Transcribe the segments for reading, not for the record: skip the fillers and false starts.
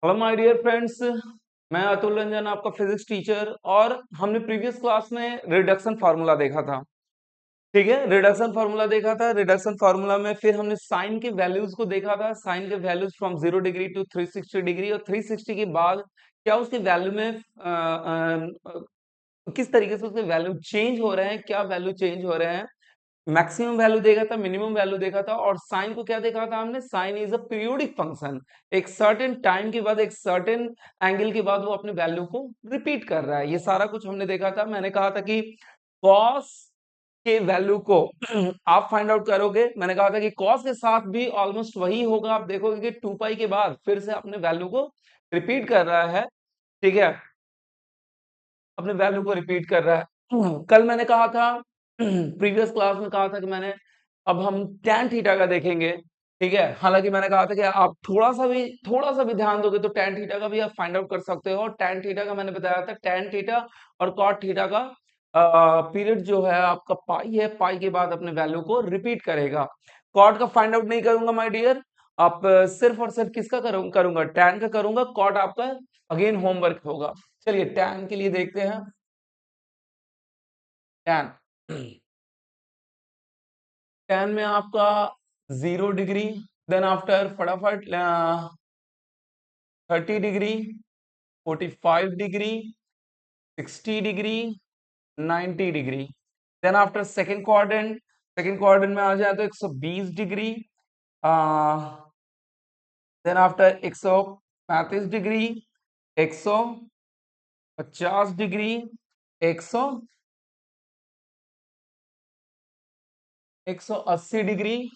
Hello my dear friends. मैं अतुल रंजन, आपका physics teacher. और हमने प्रीवियस क्लास में रिडक्शन फार्मूला देखा था। ठीक है, रिडक्शन फार्मूला देखा था। रिडक्शन फार्मूला में फिर हमने साइन के वैल्यूज को देखा था। साइन के values from 0 degree to 360 degree, और 360 के बाद क्या उसके वैल्यू में किस तरीके से उसके वैल्यू चेंज हो रहे हैं, क्या वैल्यू चेंज हो रहे हैं। मैक्सिमम वैल्यू देखा था, मिनिमम वैल्यू देखा था। और साइन को क्या देखा था हमने? Sine is a periodic function. एक सर्टेन टाइम के बाद, एक सर्टेन एंगल के बाद वो अपने वैल्यू को रिपीट कर रहा है। ये सारा कुछ हमने देखा था। मैंने कहा था कि कॉस के वैल्यू को आप फाइंड आउट करोगे। मैंने कहा था कि कॉस के साथ भी ऑलमोस्ट वही होगा। आप देखोगे कि 2 पाई के बाद फिर से अपने वैल्यू को रिपीट कर रहा है। ठीक है, अपने वैल्यू को रिपीट कर रहा है। कल मैंने कहा था, प्रीवियस क्लास में कहा था कि मैंने अब हम tan थीटा का देखेंगे। ठीक है, हालांकि मैंने कहा था कि आप थोड़ा सा भी ध्यान दोगे तो tan थीटा का भी आप फाइंड आउट कर सकते हो। और tan थीटा का मैंने बताया था, tan थीटा और cot थीटा का पीरियड जो है आपका पाई है, पाई के बाद अपने वैल्यू को रिपीट करेगा। cot का फाइंड आउट नहीं करूंगा माय डियर। आप सिर्फ और सिर्फ किसका करूंगा? tan का करूंगा। cot आपका अगेन होमवर्क होगा। चलिए tan के लिए देखते हैं। tan tan में आपका 0 डिग्री, देन आफ्टर फटाफट 30 degree, 45 degree, 60 degree, 90 degree. Then after second quadrant में आ जाए तो 120 degree, then after 135 degree, 150 degree, 180 degree,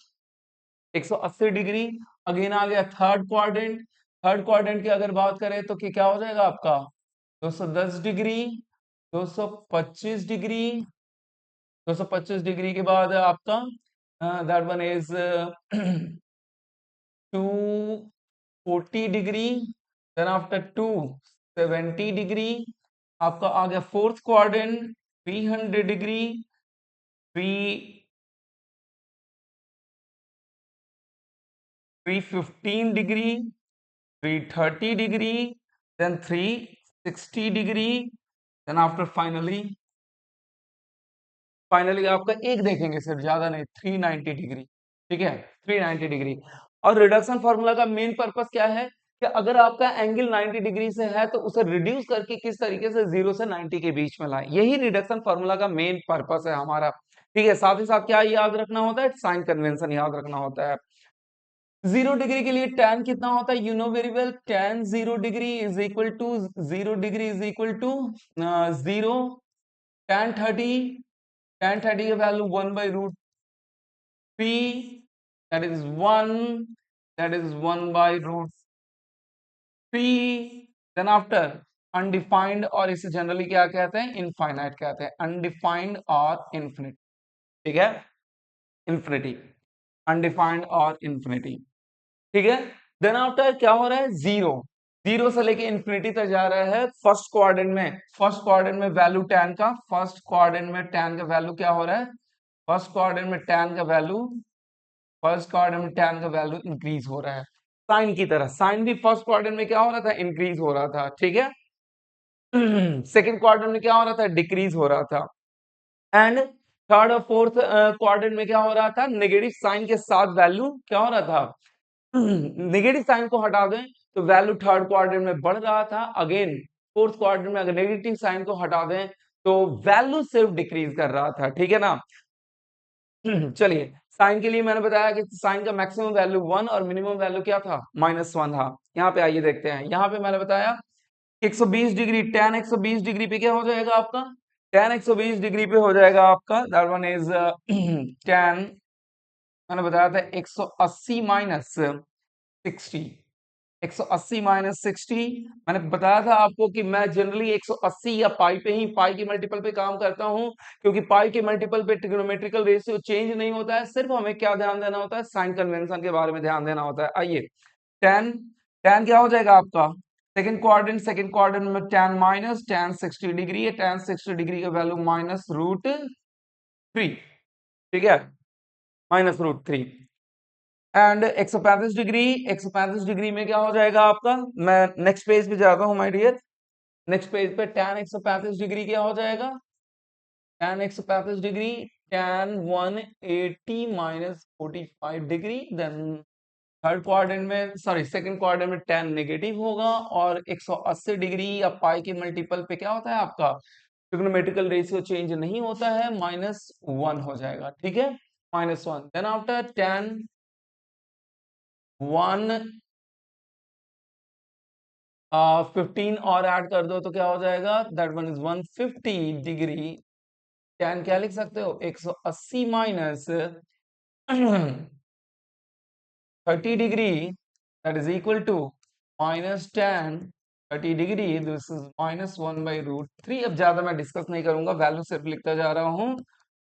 180 degree. Again आ गया थर्ड क्वाड्रेंट। थर्ड क्वाड्रेंट की अगर बात करें तो क्या हो जाएगा आपका? 210 डिग्री, 225 डिग्री। 225 डिग्री के बाद आपका that one is 240 degree, then after 270 degree. आपका आ गया fourth quadrant, 300 degree, 315 degree, 330 degree, then 360 degree, then after finally आपका एक देखेंगे, सिर्फ ज्यादा नहीं, 390 डिग्री। ठीक है, 390 डिग्री। और रिडक्शन फार्मूला का मेन पर्पस क्या है कि अगर आपका एंगल 90 डिग्री से है तो उसे रिड्यूस करके किस तरीके से 0 से 90 के बीच में लाए, यही रिडक्शन फार्मूला का मेन पर्पस है हमारा। ठीक है, साथ ही साथ क्या याद रखना होता है? साइन कन्वेंशन याद रखना होता है। 0 डिग्री के लिए tan कितना होता है? You know very well, tan 0 degree is equal to 0 degree is equal to 0। tan 30 का value 1/√3, that is 1, that is 1/√3। Then after undefined, और इसे जनरली क्या कहते हैं? इनफाइनाइट कहते हैं। अनडिफाइंड और इन्फिनिट। ठीक है, इन्फिनिटी, अनडिफाइंड और इन्फिनिटी। ठीक है, देन आफ्टर क्या हो रहा है? जीरो, जीरो से लेके इंफिनिटी तक जा रहा है। फर्स्ट क्वाड्रेंट में वैल्यू tan का, फर्स्ट क्वाड्रेंट में tan का वैल्यू क्या हो रहा है? फर्स्ट क्वाड्रेंट में tan का वैल्यू, फर्स्ट क्वाड्रेंट में tan का वैल्यू इंक्रीज हो रहा है। साइन की तरह, साइन भी फर्स्ट क्वाड्रेंट में क्या हो रहा था? इंक्रीज हो रहा था। ठीक है, सेकेंड क्वाड्रेंट में क्या हो रहा था? डिक्रीज हो रहा था। एंड थर्ड और फोर्थ क्वाड्रेंट में क्या हो रहा था? नेगेटिव साइन के साथ वैल्यू क्या हो रहा था? नेगेटिव साइन को हटा दें तो वैल्यू थर्ड क्वाड्रेंट में बढ़ रहा था। अगेन फोर्थ क्वाड्रेंट में अगर नेगेटिव साइन को हटा दें तो वैल्यू सिर्फ डिक्रीज कर रहा था। ठीक है ना? चलिए, साइन के लिए मैंने बताया कि साइन का मैक्सिमम वैल्यू 1 और मिनिमम वैल्यू क्या था? -1 था। यहाँ पे आइए देखते हैं। यहाँ पे मैंने बताया 120 डिग्री, tan 120 डिग्री पे क्या हो जाएगा आपका? tan 120 डिग्री पे हो जाएगा आपका, दैट वन इज tan, मैंने बताया था 180 माइनस 60। 180 माइनस 60, मैंने बताया था आपको कि मैं जनरली 180 या पाई पे ही, पाई के मल्टीपल पे काम करता हूं, क्योंकि पाई के मल्टीपल पे ट्रिग्नोमेट्रिकल रेशियो चेंज नहीं होता है। सिर्फ हमें क्या ध्यान देना होता है? साइन कन्वेंशन के बारे में ध्यान देना होता है। आइए, tan, tan क्या हो जाएगा आपका? सेकेंड क्वाड्रेंट में tan 60 डिग्री है। tan 60 डिग्री का वैल्यू -√3। ठीक है, -√3। एंड 135 डिग्री, 135 डिग्री में क्या हो जाएगा आपका, मैं नेक्स्ट पेज पे जाता हूँ माय डियर। नेक्स्ट पेज पे tan 135 डिग्री क्या हो जाएगा, tan 135 degree, tan 180 minus 45 degree. Then third quadrant में, सॉरी सेकंड क्वाड्रेंट में tan नेगेटिव होगा, और 180 डिग्री या पाई के मल्टीपल पे क्या होता है आपका, ट्रिग्नोमेट्रिकल रेशियो चेंज नहीं होता है, -1 हो जाएगा, ठीक है, -1। देन आफ्टर tan 15 और ऐड कर दो तो क्या हो जाएगा, that one is 150 degree. tan क्या लिख सकते हो, 180 minus 30 degree, that is equal to -tan 30 degree, this is -1/√3। अब ज्यादा मैं डिस्कस नहीं करूंगा, वैल्यू सिर्फ लिखता जा रहा हूं।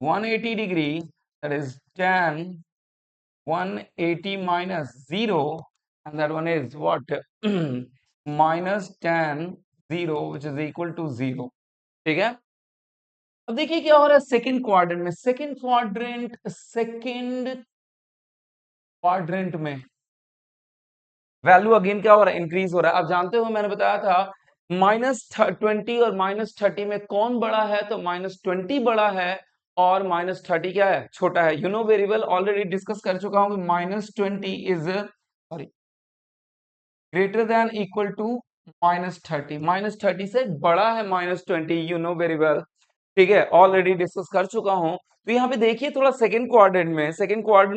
180 degree, that is tan 180 minus 0, and that one is what minus tan 0 which is equal to 0, ठीक है। अब देखिए क्या हो रहा है सेकंड क्वाड्रेंट में, सेकंड क्वाड्रेंट में वैल्यू अगेन क्या हो रहा है, इंक्रीज हो रहा है। आप जानते हो मैंने बताया था -20 और -30 में कौन बड़ा है, तो -20 बड़ा है और -30 क्या है, छोटा है। You know very well, already discuss कर चुका हूं कि -20 is, sorry, greater than equal to -30, -30 से बड़ा है -20, यू नो वेरी वेल, ठीक है, ऑलरेडी डिस्कस कर चुका हूं। तो यहाँ पे देखिए थोड़ा सेकंड क्वाड्रेंट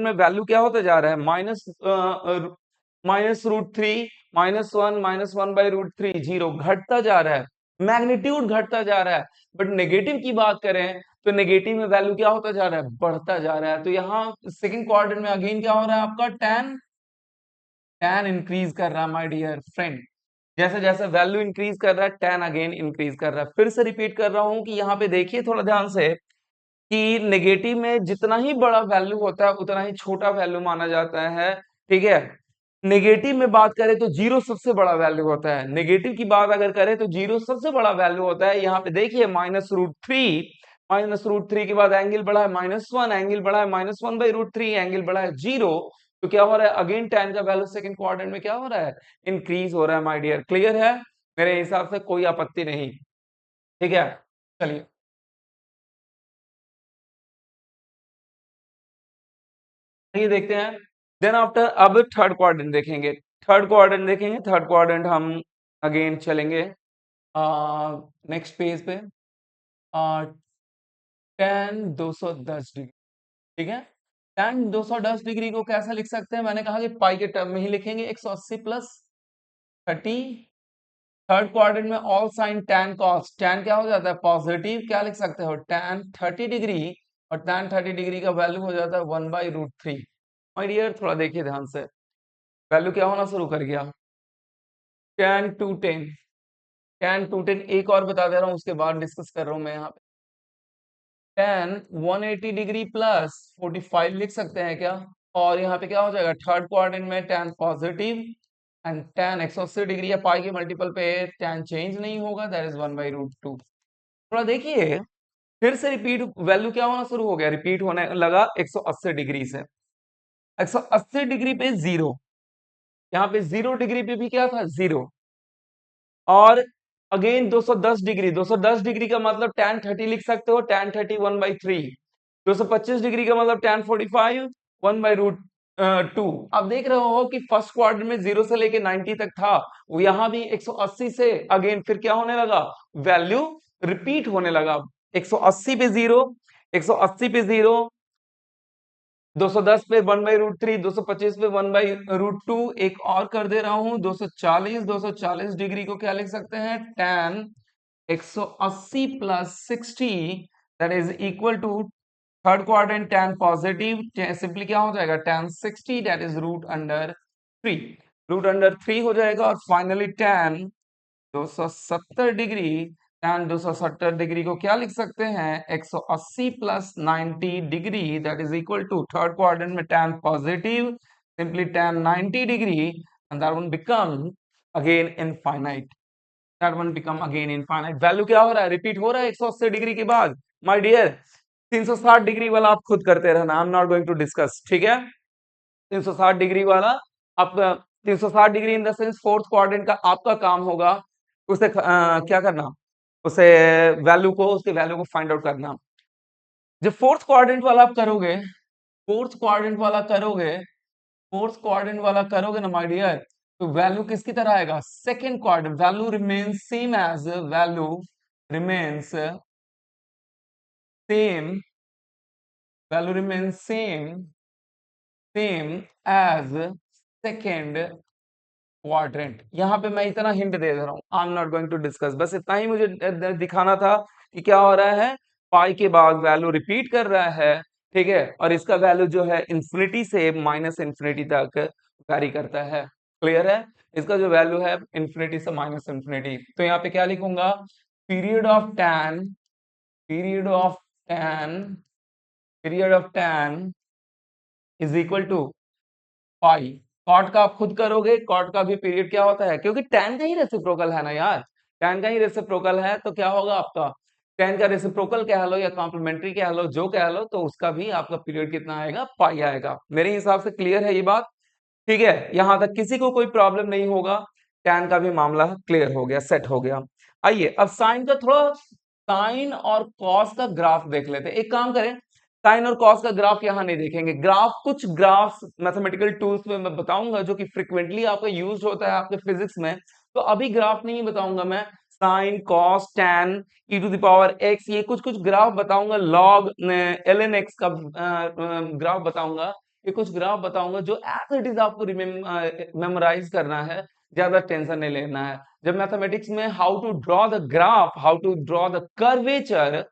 में, वैल्यू क्या होता जा रहा है, -√3, -1, -1/√3, 0 घटता जा रहा है, मैग्नीट्यूड घटता जा रहा है। बट नेगेटिव की बात करें तो नेगेटिव में वैल्यू क्या होता जा रहा है, बढ़ता जा रहा है। तो यहाँ सेकंड क्वाड्रेंट में अगेन क्या हो रहा है आपका, tan इंक्रीज कर रहा है माय डियर फ्रेंड। जैसे जैसे वैल्यू इंक्रीज कर रहा है, tan अगेन इंक्रीज कर रहा है। फिर से रिपीट कर रहा हूं कि यहाँ पे देखिए थोड़ा ध्यान से कि नेगेटिव में जितना ही बड़ा वैल्यू होता है उतना ही छोटा वैल्यू माना जाता है, ठीक है। नेगेटिव में बात करें तो 0 सबसे बड़ा वैल्यू होता है, नेगेटिव की बात अगर करें तो 0 सबसे बड़ा वैल्यू होता है। यहाँ पे देखिए -√3, -√3 के बाद एंगल बढ़ा है -1, एंगल बढ़ा है -1/√3, एंगल बढ़ा है 0। तो क्या हो रहा है अगेन, tan का वैल्यू सेकंड क्वाड्रेंट में क्या हो रहा है, इंक्रीज हो रहा है माय डियर। क्लियर है, मेरे हिसाब से कोई आपत्ति नहीं, ठीक है। चलिए ये देखते हैं। देन आफ्टर अब थर्ड क्वाड्रेंट देखेंगे, थर्ड क्वाड्रेंट हम अगेन चलेंगे नेक्स्ट पेज पे, tan 210 डिग्री, ठीक है। tan 210 डिग्री को कैसा लिख सकते हैं, मैंने कहा कि पाई के टर्म में ही लिखेंगे, 180 प्लस 30। थर्ड क्वाड्रेंट में all sine tan cos, tan क्या हो जाता है, पॉजिटिव, क्या लिख सकते हो, tan 30 डिग्री, और tan 30 डिग्री का वैल्यू हो जाता है 1/√3। माय डियर थोड़ा देखिए ध्यान से, वैल्यू क्या होना शुरू कर गया, tan 210, tan 210 एक और बता दे रहा हूँ, उसके बाद डिस्कस कर रहा हूँ मैं यहाँ पे। tan 180 डिग्री प्लस 45 लिख सकते हैं क्या, और यहाँ पे क्या हो जाएगा, थर्ड क्वाड्रेंट में tan positive, and tan 180 degree या पाई के मल्टीपल पे tan चेंज नहीं होगा, दैट इज 1/√2। थोड़ा देखिए फिर से रिपीट, वैल्यू क्या होना शुरू हो गया, रिपीट होने लगा 180 डिग्री से, 180 डिग्री पे 0, यहाँ पे 0 डिग्री पे भी क्या था, 0, और अगेन 210 डिग्री, 210 डिग्री का मतलब tan 30 लिख सकते हो, tan 30 1/3, 225 डिग्री का मतलब tan 45 1/√2। अब देख रहे हो कि फर्स्ट क्वाड्रेंट में 0 से लेके 90 तक था, वो यहां भी 180 से अगेन फिर क्या होने लगा, वैल्यू रिपीट होने लगा, 180 पे 0, 180 पे 0, 210 पे 1/√3, 225 पे 1/√2, एक और कर दे रहा हूं 240, 240 डिग्री को क्या लिख सकते हैं, tan 180 plus 60, that is equal to third quadrant tan positive, simply क्या हो जाएगा, tan 60 दैट इज √3, √3 हो जाएगा। और finally tan 270 degree, tan 270 degree को क्या लिख सकते हैं, 180 plus 90 degree, that is equal to third quadrant में tan positive, simply tan 90 degree, and that one become again infinite, that one become again infinite. Value क्या हो रहा है, रिपीट हो रहा है 180 डिग्री के बाद, माय डियर 360 डिग्री वाला आप खुद करते रहना, I am not going to discuss, ठीक है। 360 डिग्री वाला। आप 360 degree in the sense fourth quadrant का आपका काम होगा उसे क्या करना, उसे वैल्यू को, उसके वैल्यू को फाइंड आउट करना। जब फोर्थ क्वाड्रेंट वाला आप करोगे, फोर्थ क्वाड्रेंट वाला करोगे, फोर्थ क्वाड्रेंट वाला करोगे ना माय डियर, तो वैल्यू किसकी तरह आएगा, second quadrant, value remains same as, value remains same, value remains same, same as second quadrant. यहां पे मैं इतना हिंट दे रहा हूं, I am not going to discuss, बस इतना ही मुझे दिखाना था कि क्या हो रहा है, पाई के बाद वैल्यू रिपीट कर रहा है, ठीक है, और इसका वैल्यू जो है इंफिनिटी से माइनस इंफिनिटी तक वैरी करता है। क्लियर है, इसका जो वैल्यू है इंफिनिटी से माइनस इंफिनिटी। तो यहाँ पे क्या लिखूंगा, period of tan, period of tan, period of tan is equal to pi. Cot का आप खुद करोगे, कॉट का भी पीरियड क्या होता है, क्योंकि टैन का ही रेसिप्रोकल है ना यार, टैन का ही रेसिप्रोकल है, तो क्या होगा आपका, टैन का रेसिप्रोकल कह लो या कॉम्प्लीमेंट्री कह लो, जो कह लो, तो उसका भी आपका पीरियड कितना आएगा, पाई आएगा। मेरे हिसाब से क्लियर है ये बात, ठीक है, यहां तक किसी को कोई प्रॉब्लम नहीं होगा, टैन का भी मामला क्लियर हो गया, सेट हो गया। आइए अब साइन का थोड़ा, साइन और कॉस का ग्राफ देख लेते हैं। एक काम करें, साइन और कॉस का ग्राफ यहां नहीं देखेंगे, ग्राफ कुछ ग्राफ्स मैथमेटिकल टूल्स में मैं बताऊंगा जो कि फ्रिक्वेंटली आपका यूज होता है आपके फिजिक्स में, तो अभी ग्राफ नहीं बताऊंगा मैं, sine cos tan e to the power x, ये कुछ कुछ ग्राफ बताऊंगा, लॉग एल एन एक्स का ग्राफ बताऊंगा, ये कुछ ग्राफ बताऊंगा जो एज इट इज आपको मेमोराइज करना है, ज्यादा टेंशन नहीं लेना है। जब मैथमेटिक्स में how to draw the graph, how to draw the curvature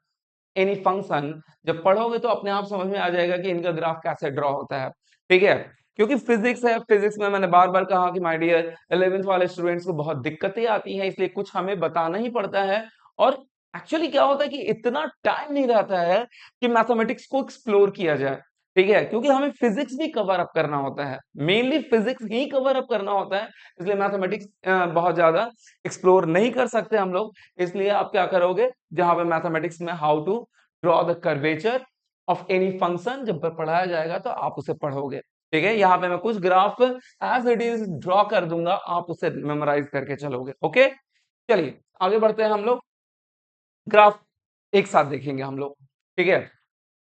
any function जब पढ़ोगे तो अपने आप समझ में आ जाएगा कि इनका ग्राफ कैसे ड्रॉ होता है, ठीक है, क्योंकि फिजिक्स है, फिजिक्स में मैंने बार बार कहा कि माय डियर 11th वाले स्टूडेंट्स को बहुत दिक्कतें आती हैं, इसलिए कुछ हमें बताना ही पड़ता है। और एक्चुअली क्या होता है कि इतना टाइम नहीं रहता है कि मैथमेटिक्स को एक्सप्लोर किया जाए, ठीक है, क्योंकि हमें फिजिक्स भी कवर अप करना होता है, मेनली फिजिक्स ही कवर अप करना होता है, इसलिए मैथमेटिक्स बहुत ज्यादा एक्सप्लोर नहीं कर सकते हम लोग। इसलिए आप क्या करोगे, जहां पे मैथमेटिक्स में how to draw the curvature of any function जब पढ़ाया जाएगा तो आप उसे पढ़ोगे, ठीक है, यहाँ पे मैं कुछ graph as it is draw कर दूंगा, आप उसे मेमोराइज करके चलोगे। ओके, चलिए आगे बढ़ते हैं हम लोग, ग्राफ एक साथ देखेंगे हम लोग, ठीक है।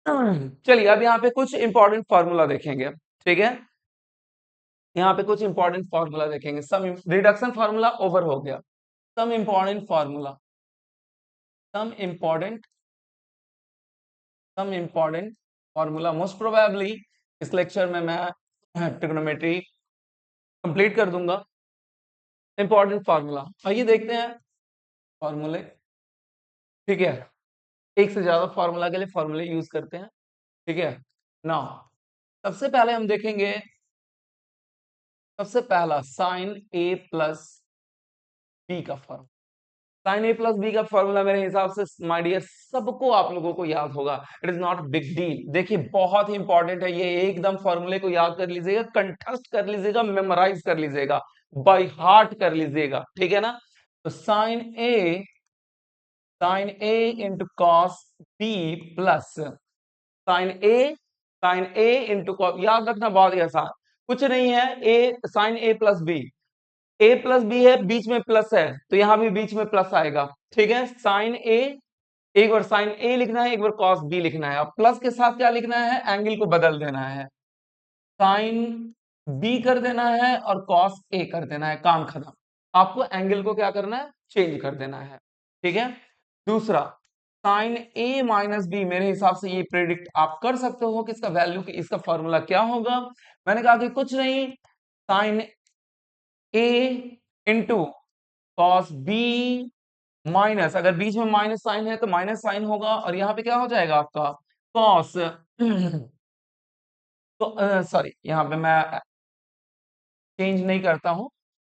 चलिए अब यहाँ पे कुछ इंपॉर्टेंट फॉर्मूला देखेंगे, ठीक है, यहाँ पे कुछ इंपॉर्टेंट फॉर्मूला देखेंगे, सम रिडक्शन फॉर्मूला ओवर हो गया, some important formula, some important, some important formula, most probably इस लेक्चर में मैं ट्रिग्नोमेट्री कंप्लीट कर दूंगा। इंपॉर्टेंट फॉर्मूला, आइए देखते हैं फॉर्मूले, ठीक है, एक से ज्यादा फॉर्मूला के लिए फॉर्मूले यूज करते हैं, ठीक है ना। सबसे पहले हम देखेंगे, सबसे पहला साइन ए प्लस बी का formula, sign A plus b का फॉर्मूला मेरे हिसाब से माय डियर सबको, आप लोगों को याद होगा, it is not big deal. देखिए बहुत ही इंपॉर्टेंट है ये, एकदम फॉर्मूले को याद कर लीजिएगा, कंठस्थ कर लीजिएगा, मेमोराइज कर लीजिएगा, बाय हार्ट कर लीजिएगा, ठीक है ना। तो sine A into cos B plus sine A, sine A into cos, याद रखना बहुत ही आसान, कुछ नहीं है, A sine A plus B, A plus B है, बीच में प्लस है, तो यहां भी बीच में प्लस आएगा, ठीक है, साइन ए, एक बार साइन ए लिखना है, एक बार कॉस बी लिखना है, अब प्लस के साथ क्या लिखना है, एंगल को बदल देना है, साइन बी कर देना है और कॉस ए कर देना है, काम खत्म। आपको एंगल को क्या करना है, चेंज कर देना है, ठीक है। दूसरा साइन ए माइनस बी, मेरे हिसाब से ये प्रेडिक्ट आप कर सकते हो कि इसका वैल्यू, इसका फॉर्मूला क्या होगा। मैंने कहा कि कुछ नहीं, sign A into cos B minus, अगर बीच में माइनस साइन है तो माइनस साइन होगा, और यहाँ पे क्या हो जाएगा आपका कॉस तो सॉरी, यहाँ पे मैं चेंज नहीं करता हूँ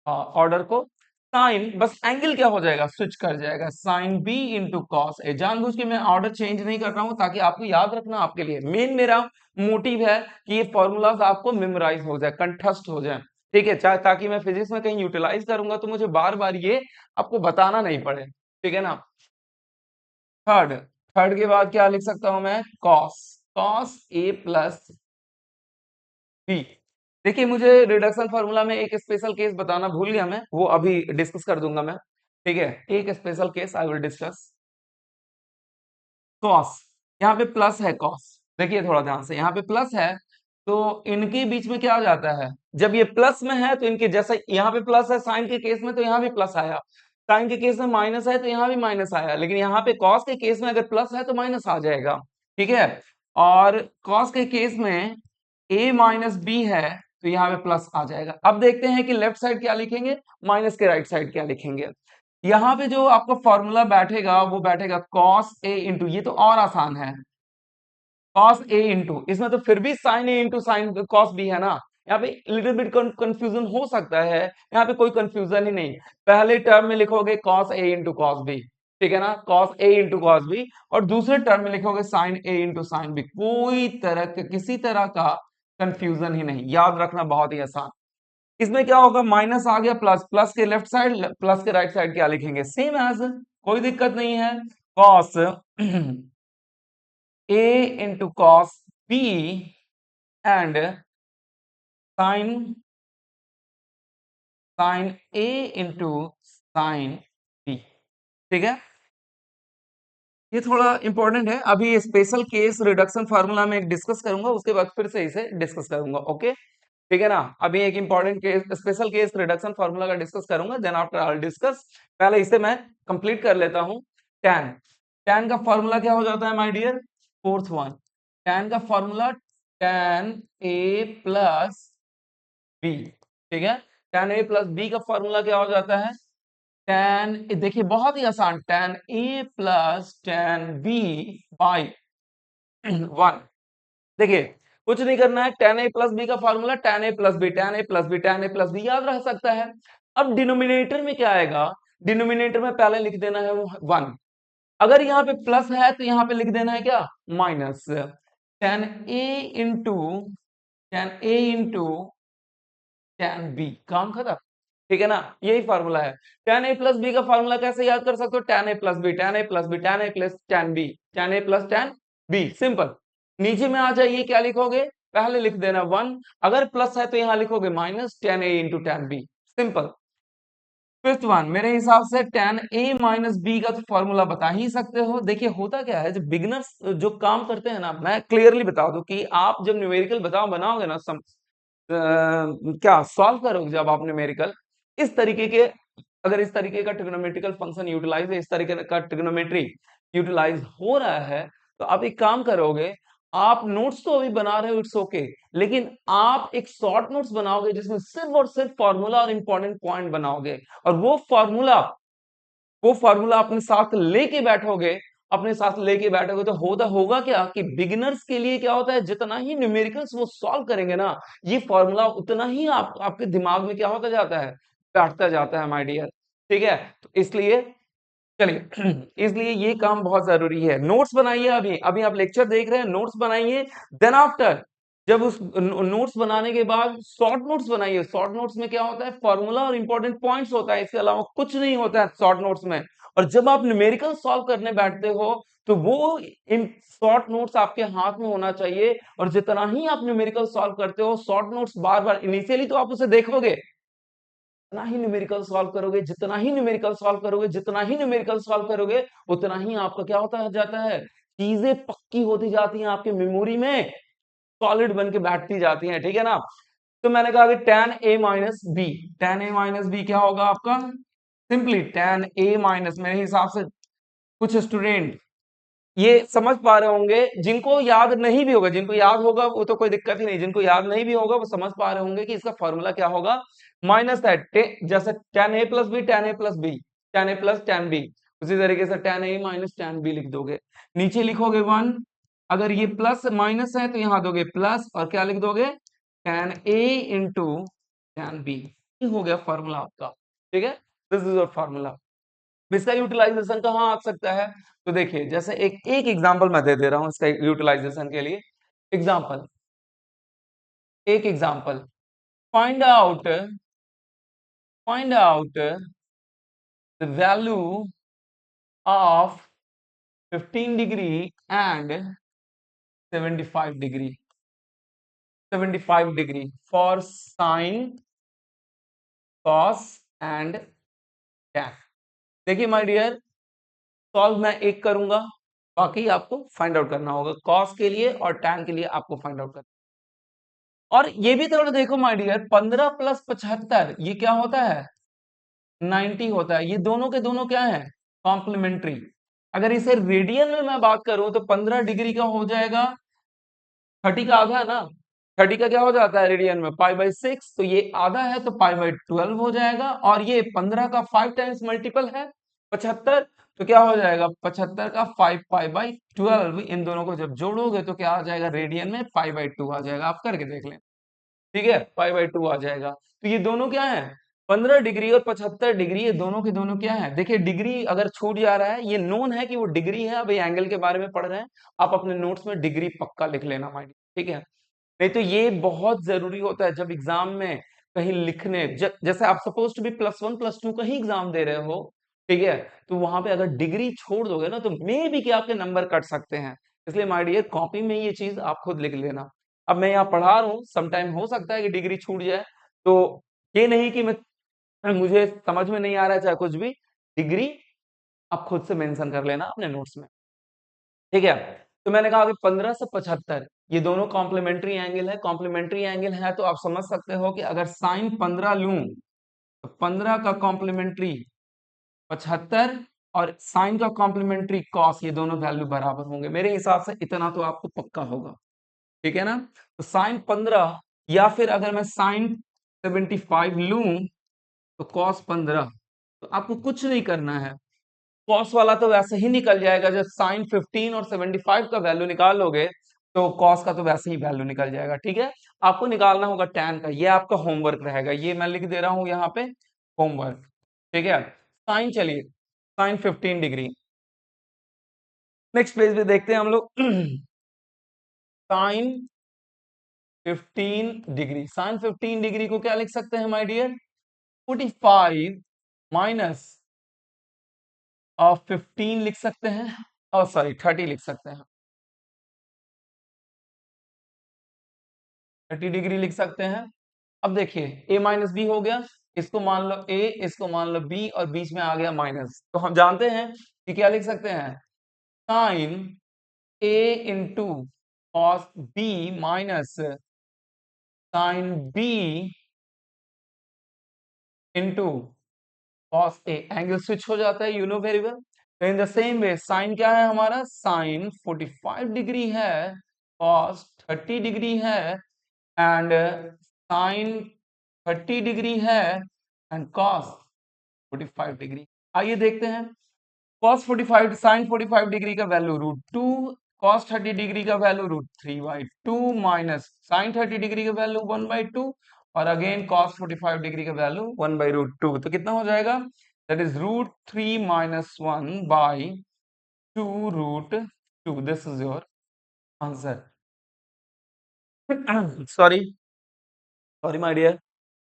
ऑर्डर को, साइन बस एंगल क्या हो जाएगा, स्विच कर जाएगा, साइन बी इंटू कॉस ए, जानबूझ के मैं ऑर्डर चेंज नहीं कर रहा हूँ ताकि आपको याद रखना, आपके लिए मेन मेरा मोटिव है कि ये फॉर्मूलाज आपको मेमोराइज हो जाए, कंठस्थ हो जाए, ठीक है, चाहे ताकि मैं फिजिक्स में कहीं यूटिलाइज करूंगा तो मुझे बार बार ये आपको बताना नहीं पड़े, ठीक है ना। थर्ड, थर्ड के बाद क्या लिख सकता हूं मैं, cos, cos A plus B, देखिए मुझे रिडक्शन फार्मूला में एक स्पेशल केस बताना भूल गया मैं, वो अभी डिस्कस कर दूंगा मैं। ठीक है, एक special case I will discuss. Cos, यहाँ पे प्लस है कॉस, देखिए थोड़ा ध्यान से, यहाँ पे प्लस है तो इनके बीच में क्या हो जाता है, जब ये प्लस में है तो इनके जैसे यहाँ पे प्लस है साइन के केस में तो यहाँ भी प्लस आया, साइन के केस में माइनस है तो यहाँ भी माइनस आया, लेकिन यहाँ पे कॉस के केस में अगर प्लस है तो माइनस आ जाएगा। ठीक है, और कॉस के केस में a माइनस बी है तो यहाँ पे प्लस आ जाएगा। अब देखते हैं कि लेफ्ट साइड क्या लिखेंगे, माइनस के राइट साइड क्या लिखेंगे। यहाँ पे जो आपका फॉर्मूला बैठेगा वो बैठेगा cos a इंटू, ये तो और आसान है, cos a इंटू, इसमें तो फिर भी sin a into sign cos b है ना। यहाँ पे लिटिल बिट कंफ्यूजन हो सकता है, यहाँ पे कोई कंफ्यूजन ही नहीं, पहले टर्म में लिखोगे cos a into cos b, ठीक है ना, cos a into cos b, और दूसरे टर्म में लिखोगे sin a into sine b, कोई तरह के किसी तरह का कंफ्यूजन ही नहीं, याद रखना बहुत ही आसान। इसमें क्या होगा, माइनस आ गया प्लस, प्लस के लेफ्ट साइड प्लस के राइट साइड क्या लिखेंगे, सेम एज, कोई दिक्कत नहीं है, cos a into cos b and sine sine a into sine b। ठीक है, ये थोड़ा इंपॉर्टेंट है, अभी स्पेशल केस रिडक्शन फार्मूला में एक डिस्कस करूंगा, उसके बाद फिर से इसे डिस्कस करूंगा। ओके, ठीक है ना, अभी एक important case special case reduction formula का डिस्कस करूंगा, then after I will discuss, पहले इसे मैं कंप्लीट कर लेता हूं। tan, tan का फॉर्मूला क्या हो जाता है my dear, fourth one, tan का formula tan a plus b, ठीक है, tan a प्लस b का फॉर्मूला क्या हो जाता है, tan, देखिए बहुत ही आसान, tan a plus tan b by 1। देखिए कुछ नहीं करना है, tan a प्लस बी का formula tan a plus b, tan a plus b, tan a plus b याद रह सकता है। अब डिनोमिनेटर में क्या आएगा, डिनोमिनेटर में पहले लिख देना है 1, अगर यहाँ पे प्लस है तो यहाँ पे लिख देना है क्या, minus, tan a into tan a into tan b, काम खत्म। ठीक है ना, यही फॉर्मूला है। tan a प्लस बी का फॉर्मूला कैसे याद कर सकते हो, tan a plus b, tan a plus b, tan a plus tan b, tan a plus tan b, simple. नीचे में आ जाइए, क्या लिखोगे, पहले लिख देना 1, अगर प्लस है तो यहाँ लिखोगे minus tan a into tan b, simple. Fifth one, मेरे हिसाब से tan a माइनस बी का तो फॉर्मूला बता ही सकते हो। देखिए होता क्या है, जब बिगनर्स जो काम करते हैं ना, मैं क्लियरली बता दूं कि आप जब न्यूमेरिकल बताओ बनाओगे ना, क्या सॉल्व करोगे जब आप न्यूमेरिकल, इस तरीके के, अगर इस तरीके का ट्रिग्नोमेट्रिकल फंक्शन यूटिलाइज है, इस तरीके का ट्रिग्नोमेट्री यूटिलाइज हो रहा है, तो आप एक काम करोगे, आप नोट्स तो अभी बना रहे हो इट्स ओके, लेकिन आप एक शॉर्ट नोट्स बनाओगे जिसमें सिर्फ और सिर्फ फॉर्मूला और इंपॉर्टेंट पॉइंट बनाओगे, और वो फॉर्मूला अपने साथ लेके बैठोगे, अपने साथ लेके बैठोगे तो होगा क्या कि बिगिनर्स के लिए क्या होता है, जितना ही न्यूमेरिकल्स वो सॉल्व करेंगे ना, ये फॉर्मूला उतना ही आपके दिमाग में क्या होता जाता है, बैठता जाता है माय डियर। ठीक है, तो इसलिए चलिए इसलिए ये काम बहुत जरूरी है। नोट्स बनाइए, अभी अभी आप लेक्चर देख रहे हैं, नोट्स बनाइए, देन आफ्टर जब उस नोट्स बनाने के बाद शॉर्ट नोट्स बनाइए। शॉर्ट नोट्स में क्या होता है, फॉर्मूला और इंपॉर्टेंट पॉइंट्स होता है, इसके अलावा कुछ नहीं होता है शॉर्ट नोट्स में। और जब आप न्यूमेरिकल सॉल्व करने बैठते हो तो वो इन शॉर्ट नोट्स आपके हाथ में होना चाहिए, और जितना ही आप न्यूमेरिकल सॉल्व करते हो, शॉर्ट नोट्स बार बार, इनिशियली तो आप उसे देखोगे, जितना ही न्यूमेरिकल सॉल्व करोगे, जितना ही न्यूमेरिकल सॉल्व करोगे, जितना ही न्यूमेरिकल सॉल्व करोगे, उतना ही आपका क्या होता जाता है, चीजें पक्की होती जाती हैं आपके मेमोरी में, सॉलिड बन के बैठती जाती हैं। ठीक है ना, तो मैंने कहा कि tan a minus b, tan a minus b क्या होगा आपका, सिंपली tan a माइनस, मेरे हिसाब से कुछ स्टूडेंट ये समझ पा रहे होंगे, जिनको याद नहीं भी होगा, जिनको याद होगा वो तो कोई दिक्कत ही नहीं, जिनको याद नहीं भी होगा वो समझ पा रहे होंगे कि इसका फॉर्मूला क्या होगा, माइनस है जैसे tan a plus b, tan a plus b, tan a plus tan b, उसी तरीके से tan a minus tan b लिख दोगे, नीचे लिखोगे 1, अगर ये प्लस माइनस है तो यहाँ दोगे प्लस, और क्या लिख दोगे, tan a into tan b, ये हो गया फॉर्मूला आपका। ठीक है, दिस इज योर फॉर्मूला। इसका यूटिलाइजेशन कहाँ आ सकता है, तो देखिए जैसे एक एक एग्जांपल मैं दे दे रहा हूं इसका यूटिलाइजेशन के लिए। एग्जांपल, एक example, find out find out the value of 15 degree and 75 degree. 75 degree for sine, cos and tan. देखिए माय डियर, सॉल्व मैं एक करूंगा, बाकी आपको फाइंड आउट करना होगा। कॉस के लिए और टैन के लिए आपको फाइंड आउट करना, और ये भी थोड़ा देखो माय डियर, 15 प्लस 75 ये क्या होता है? 90 होता है। ये दोनों के दोनों क्या है? कॉम्प्लीमेंट्री। अगर इसे रेडियन में मैं बात करूं तो 15 डिग्री का हो जाएगा 30 का आधा है ना। 30 का क्या हो जाता है रेडियन में? पाई/6। तो ये आधा है तो पाई/12 हो जाएगा, और ये 15 का 5 टाइम्स मल्टीपल है 75। तो क्या हो जाएगा? 75 का 5 पाई/12, इन दोनों को जब जोड़ोगे तो क्या आ जाएगा? रेडियन में पाई/2 आ जाएगा। आप करके देख लें, ठीक है, पाई/2 आ जाएगा। तो ये दोनों क्या है? 15 डिग्री और 75 डिग्री, ये दोनों के दोनों क्या है? देखिए डिग्री अगर छूट जा रहा है, ये नोन है कि वो डिग्री है। अभी एंगल के बारे में पढ़ रहे हैं, आप अपने नोट्स में डिग्री पक्का लिख लेना माइंड, ठीक है। नहीं तो ये बहुत जरूरी होता है जब एग्जाम में कहीं लिखने, जैसे आप सपोज टू बी +1 +2 का ही एग्जाम दे रहे हो, ठीक है, तो वहां पे अगर डिग्री छोड़ दोगे ना तो मे भी कि आपके नंबर कट सकते हैं। इसलिए माय डियर, कॉपी में ये चीज आप खुद लिख लेना। अब मैं यहाँ पढ़ा रहा हूँ, समटाइम हो सकता है कि डिग्री छूट जाए, तो ये नहीं कि मैं मुझे समझ में नहीं आ रहा है चाहे कुछ भी, डिग्री आप खुद से मेंशन कर लेना अपने नोट्स में, ठीक है। तो मैंने कहा कि 15 से 75 ये दोनों कॉम्प्लीमेंट्री एंगल है। कॉम्प्लीमेंट्री एंगल है तो आप समझ सकते हो कि अगर साइन 15 लूं तो 15 का कॉम्प्लीमेंट्री 75, और साइन का कॉम्प्लीमेंट्री कॉस, ये दोनों वैल्यू बराबर होंगे। मेरे हिसाब से इतना तो आपको पक्का होगा, ठीक है ना। तो साइन 15, या फिर अगर मैं साइन 75 लूं तो कॉस 15। तो आपको कुछ नहीं करना है, कॉस वाला तो वैसे ही निकल जाएगा। जब साइन 15 और 75 का वैल्यू निकाल लोगे तो कॉस का तो वैसे ही वैल्यू निकल जाएगा, ठीक है। आपको निकालना होगा टैन का, ये आपका होमवर्क रहेगा, ये मैं लिख दे रहा हूं यहाँ पे होमवर्क, ठीक है। साइन, चलिए साइन 15 डिग्री, नेक्स्ट पेज पे देखते हैं हम लोग। साइन 15 डिग्री, साइन 15 डिग्री को क्या लिख सकते हैं माय डियर? 45 माइनस ऑफ 15 लिख सकते हैं, और सॉरी 30 लिख सकते हैं, 30 डिग्री लिख सकते हैं। अब देखिए a माइनस बी हो गया, इसको मान लो a, इसको मान लो b, और बीच में आ गया माइनस। तो हम जानते हैं कि क्या लिख सकते हैं? Sine a into cos b minus sine b into cos a. Angle switch हो जाता है, यू नो वेरी वेल। तो in the same way sine क्या है हमारा? साइन 45 डिग्री है, कॉस 30 डिग्री है, एंड साइन 30 डिग्री है, एंड कॉस 45 डिग्री। आइए देखते हैं। cos 45, साइन 45 डिग्री का वैल्यू √2, cos 30 डिग्री का वैल्यू √3/2, माइनस साइन 30 डिग्री का वैल्यू 1/2, और अगेन cos 45 डिग्री का वैल्यू 1/√2। तो कितना हो जाएगा? That is √3 minus 1/2 √2। This is your answer. Sorry, sorry my dear,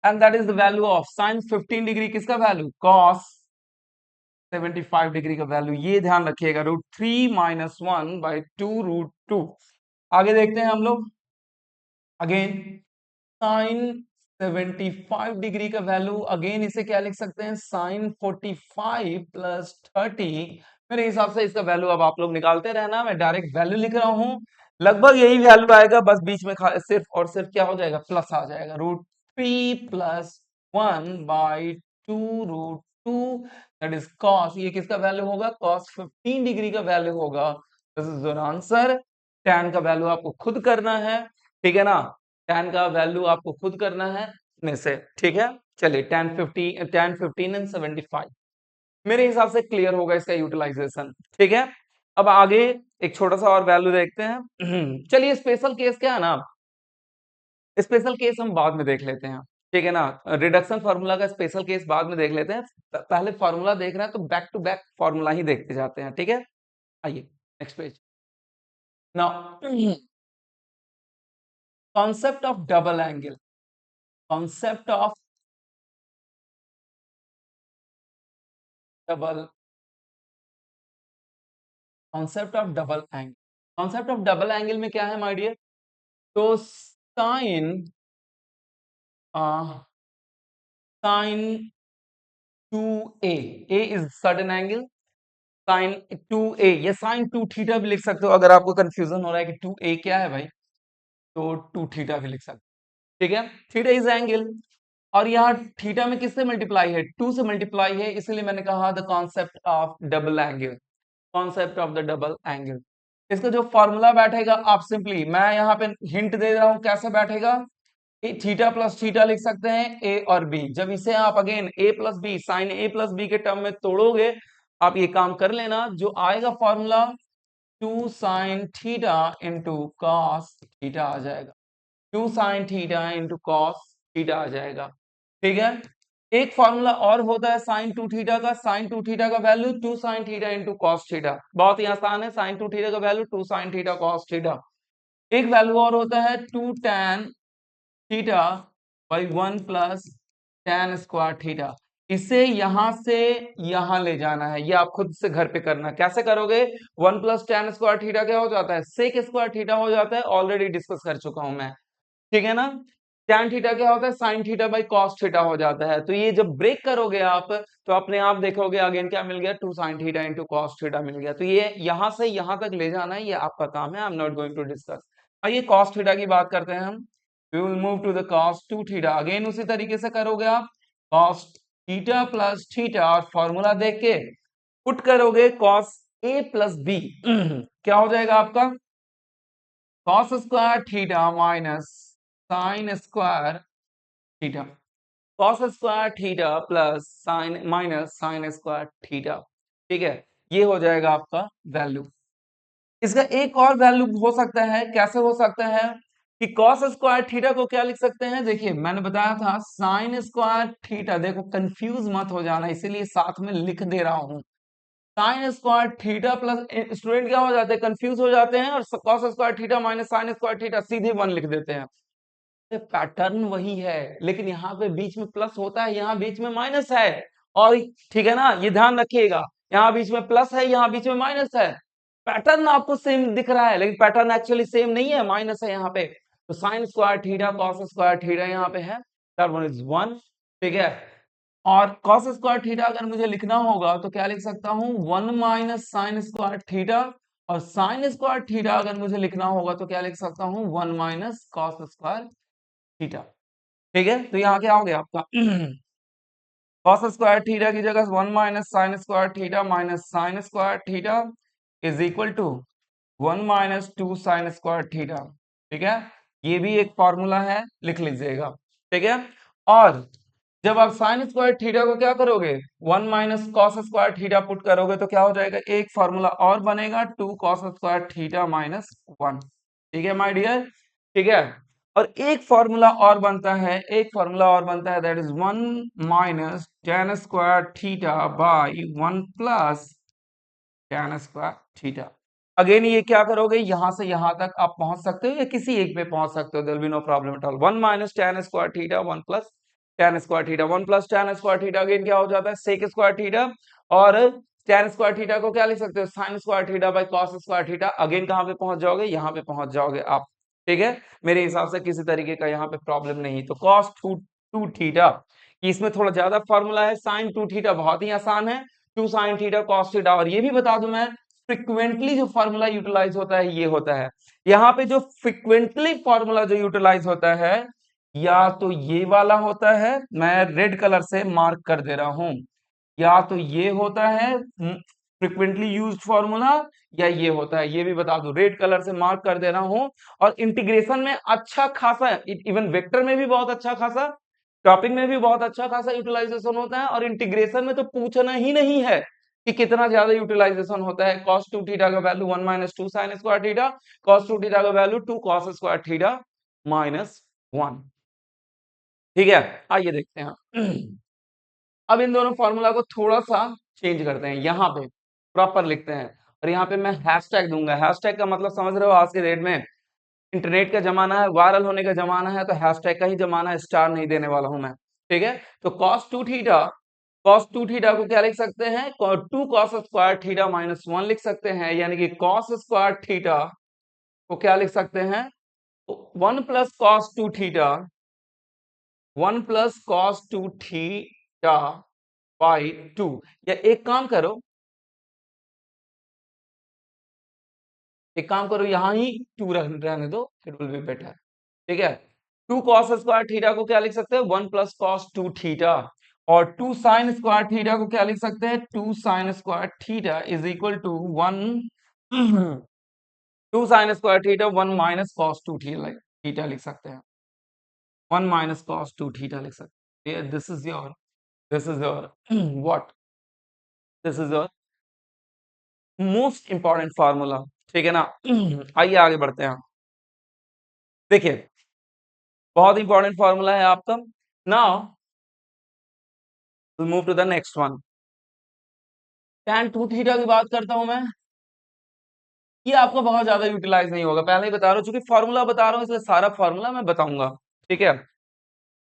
and that is the value of sine 15 degree, किसका value? cos 75 degree का value, ये ध्यान रखिएगा, √3 माइनस 1/2 √2। आगे देखते हैं हम लोग। अगेन साइन 75 डिग्री का वैल्यू, अगेन इसे क्या लिख सकते हैं? Sine 45 plus 30। मेरे हिसाब से इसका वैल्यू अब आप लोग निकालते रहना, मैं डायरेक्ट वैल्यू लिख रहा हूं, लगभग यही वैल्यू आएगा, बस बीच में सिर्फ और सिर्फ क्या हो जाएगा? प्लस आ जाएगा, √3 प्लस 1/2 √2, दैट इज कॉस, ये किसका वैल्यू होगा? cos 15 डिग्री का वैल्यू होगा। This is your answer. tan का वैल्यू आपको खुद करना है, ठीक है ना। tan का वैल्यू आपको खुद करना है में से, ठीक है। चलिए tan 15 एंड 75 मेरे हिसाब से क्लियर होगा इसका यूटिलाइजेशन, ठीक है। अब आगे एक छोटा सा और वैल्यू देखते हैं। चलिए स्पेशल केस क्या है ना, स्पेशल केस हम बाद में देख लेते हैं, ठीक है ना। रिडक्शन फार्मूला का स्पेशल केस बाद में देख लेते हैं, पहले फार्मूला देख रहे हैं तो बैक टू बैक फार्मूला ही देखते जाते हैं, ठीक है। आइए next page. Now concept of double angle, concept of double, concept of double angle, concept of double angle में क्या है माय डियर? तो sine sine 2a, a is certain angle, sine 2a या साइन 2 थीटा भी लिख सकते हो अगर आपको कंफ्यूजन हो रहा है कि 2a क्या है भाई, तो 2 थीटा भी लिख सकते हो। ठीक है, थीटा इज एंगल, और यहाँ थीटा में किससे मल्टीप्लाई है, 2 से मल्टीप्लाई है, इसलिए मैंने कहा the concept of double angle, concept of the double angle. इसका जो फॉर्मूला बैठेगा, आप सिंपली, मैं यहाँ पे हिंट दे रहा हूं कैसे बैठेगा, थीटा प्लस थीटा लिख सकते हैं ए और बी, जब इसे आप again A plus B, sine A plus B के टर्म में तोड़ोगे, आप ये काम कर लेना, जो आएगा formula 2 sine theta into cos theta आ जाएगा, 2 sine theta into cos theta आ जाएगा। ठीक है, एक फॉर्मूला और होता है साइन 2 थीटा का, साइन 2 थीटा का value 2 sine theta into cos theta, बहुत ही आसान है, साइन 2 थीटा का value 2 sine theta cos theta. एक वैल्यू और होता है 2 tan theta by 1 plus tan square theta, इसे यहां से यहां ले जाना है, ये आप खुद से घर पे करना, कैसे करोगे, 1 प्लस टैन स्क्वायर थीटा क्या हो जाता है, सेक स्क्वायर थीटा हो जाता है, ऑलरेडी डिस्कस कर चुका हूं मैं। ठीक है ना, टैन थीटा क्या होता है, sine theta by cos theta हो जाता है, तो ये जब ब्रेक करोगे आप, तो अपने आप देखोगे अगेन क्या मिल गया, 2 sine theta into cos theta मिल गया, तो ये यहां से यहां तक ले जाना है, ये आपका काम है, I am not going to discuss. आइए कॉस थीटा की बात करते हैं हम, we will move to the cos 2 theta, again उसी तरीके से करोगे आप, cos थीटा प्लस थीटा, और फॉर्मूला देख के पुट करोगे cos a प्लस बी क्या हो जाएगा आपका, cos square theta minus sine square theta, cos square theta plus sign minus sine square theta. ठीक है, ये हो जाएगा आपका वैल्यू। इसका एक और वैल्यू हो सकता है, कैसे हो सकता है कि cos स्क्वायर थीटा को क्या लिख सकते हैं, देखिए मैंने बताया था साइन स्क्वायर थीटा, देखो कंफ्यूज मत हो जाना, इसीलिए साथ में लिख दे रहा हूं, sign square theta plus, student क्या हो जाते हैं, कंफ्यूज हो जाते हैं, और cos square theta minus sine square theta सीधे 1 लिख देते हैं, पैटर्न वही है, लेकिन यहाँ पे बीच में प्लस होता है, यहाँ बीच में माइनस है, और ठीक है ना, ये ध्यान रखिएगा, यहाँ बीच में प्लस है, यहाँ बीच में माइनस है, पैटर्न आपको सेम दिख रहा है, लेकिन पैटर्न एक्चुअली सेम नहीं है, माइनस है यहाँ पे, तो sign square theta cos square theta यहाँ पे है, दैट वन इज 1। ठीक है, और कॉस स्क्वायर थीटा अगर मुझे लिखना होगा तो क्या लिख सकता हूँ, 1 माइनस साइन स्क्वायर थीटा, और साइन स्क्वायर थीटा अगर मुझे लिखना होगा तो क्या लिख सकता हूँ, 1 माइनस कॉस स्क्वायर थीटा। ठीक है, तो यहाँ क्या हो गया आपका cos स्क्वायर थीटा की जगह 1 minus sine square theta minus sine square theta is equal to 1 minus 2 sine square theta. ठीक है, ये भी एक फॉर्मूला है, लिख लीजिएगा। ठीक है, और जब आप साइन स्क्वायर थीटा को क्या करोगे, 1 minus cos square theta put करोगे तो क्या हो जाएगा, एक फॉर्मूला और बनेगा 2 कॉस स्क्वायर थीटा माइनस 1। ठीक है माय डियर, ठीक है, और एक फॉर्मूला और बनता है, एक फॉर्मूला और बनता है, that is 1 minus tan square theta by 1 plus tan square theta. Again ये क्या करोगे, यहां से यहां तक आप पहुंच सकते हो या किसी एक पे पहुंच सकते हो, there be no problem at all. 1 minus tan square theta 1 plus tan square theta, 1 plus tan square theta again क्या हो जाता है, सेक स्क्वायर थीटा, और tan स्क्वायर थीटा को क्या लिख सकते हो, sine square theta by cos square theta, again कहां पे पहुंच जाओगे, यहां पे पहुंच जाओगे आप। ठीक है, मेरे हिसाब से किसी तरीके का यहाँ पे प्रॉब्लम नहीं, तो cos 2 थीटा, इसमें थोड़ा ज्यादा फॉर्मूला है, साइन 2 थीटा बहुत ही आसान है, 2 साइन थीटा कॉस थीटा, और ये भी बता दूं मैं, फ्रिक्वेंटली जो फॉर्मूला यूटिलाइज होता है ये होता है, यहाँ पे जो फ्रिक्वेंटली फॉर्मूला जो यूटिलाइज होता है, या तो ये वाला होता है, मैं रेड कलर से मार्क कर दे रहा हूं, या तो ये होता है फ्रिक्वेंटली यूज्ड फॉर्मूला, या ये होता है, ये भी बता दूं, रेड कलर से मार्क कर दे रहा हूं, और इंटीग्रेशन में अच्छा खासा, इवन वेक्टर में भी बहुत अच्छा खासा, टॉपिक में भी बहुत अच्छा खासा यूटिलाइजेशन होता है, और इंटीग्रेशन में तो पूछना ही नहीं है कि कितना ज्यादा यूटिलाइजेशन होता है। cos 2 थीटा का value 1 minus 2 sine square theta, cos 2 theta का value 2 cos square theta minus 1। ठीक है, आइए देखते हैं अब इन दोनों फॉर्मूला को थोड़ा सा चेंज करते हैं, यहाँ पे प्रॉपर लिखते हैं, और यहाँ पे मैं हैशटैग दूंगा, हैशटैग का मतलब समझ रहे हो, आज के डेट में इंटरनेट का जमाना है, वायरल होने का जमाना है, तो हैशटैग का ही जमाना है, स्टार नहीं देने वाला हूं मैं। ठीक है, तो cos 2 थीटा को क्या लिख सकते हैं, 2 cos स्क्वायर थीटा माइनस 1 लिख सकते हैं, यानी कि cos स्क्वायर थीटा को क्या लिख सकते हैं, 1 plus cos 2 theta, 1 plus cos 2 theta by 2, या एक काम करो, यहां ही 2 रहने दो, इट विल बी बेटर। ठीक है, 2 कॉस स्क्वायर थीटा को क्या लिख सकते हैं, 1 प्लस कॉस 2 थीटा, और 2 साइन स्क्वायर थीटा को क्या लिख सकते हैं, 2 sine square theta is equal to 1 2 sine square theta 1 minus cos 2 theta लिख सकते हैं, 1 माइनस कॉस 2 थीटा लिख सकते हैं। This is your what, this is your most important formula. ठीक है ना। आइए आगे बढ़ते हैं। देखिए, बहुत इंपॉर्टेंट फार्मूला है आपका। Now move to the next one. tan 2 theta की बात करता हूं मैं, ये आपको बहुत ज्यादा यूटिलाइज नहीं होगा, पहले ही बता रहा हूं, चूंकि फॉर्मूला बता रहा हूं इसलिए सारा फॉर्मूला मैं बताऊंगा। ठीक है,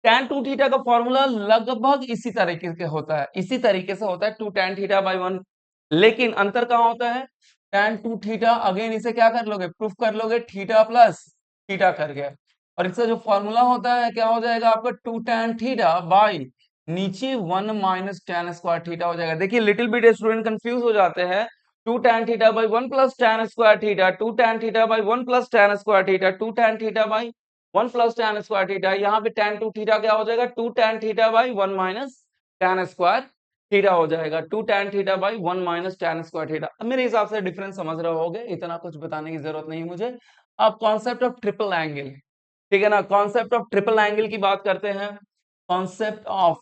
tan 2 थीटा का फॉर्मूला लगभग इसी तरीके से होता है, टू tan थीटा बाई 1, लेकिन अंतर कहां होता है, tan 2 थीटा अगेन इसे क्या कर लोगे, प्रूफ कर लोगे थीटा प्लस थीटा करके, और इसका जो फॉर्मूला होता है क्या हो जाएगा आपका, 2 tan थीटा बाई नीचे 1 माइनस tan स्क्वायर थीटा हो जाएगा। देखिए लिटिल बिट स्टूडेंट कंफ्यूज हो जाते हैं, 2 tan theta by 1 plus tan square theta, 2 tan theta by 1 plus tan square theta, 2 tan theta by 1 plus tan square theta, यहाँ पे tan 2 theta क्या हो जाएगा, 2 tan theta by 1 minus tan square theta हो जाएगा, 2 tan theta by 1 minus tan square theta. अब मेरे हिसाब से डिफरेंस समझ रहे होगे, इतना कुछ बताने की जरूरत नहीं मुझे। अब कॉन्सेप्ट ऑफ ट्रिपल एंगल, ठीक है ना, कॉन्सेप्ट ऑफ ट्रिपल एंगल की बात करते हैं। Concept of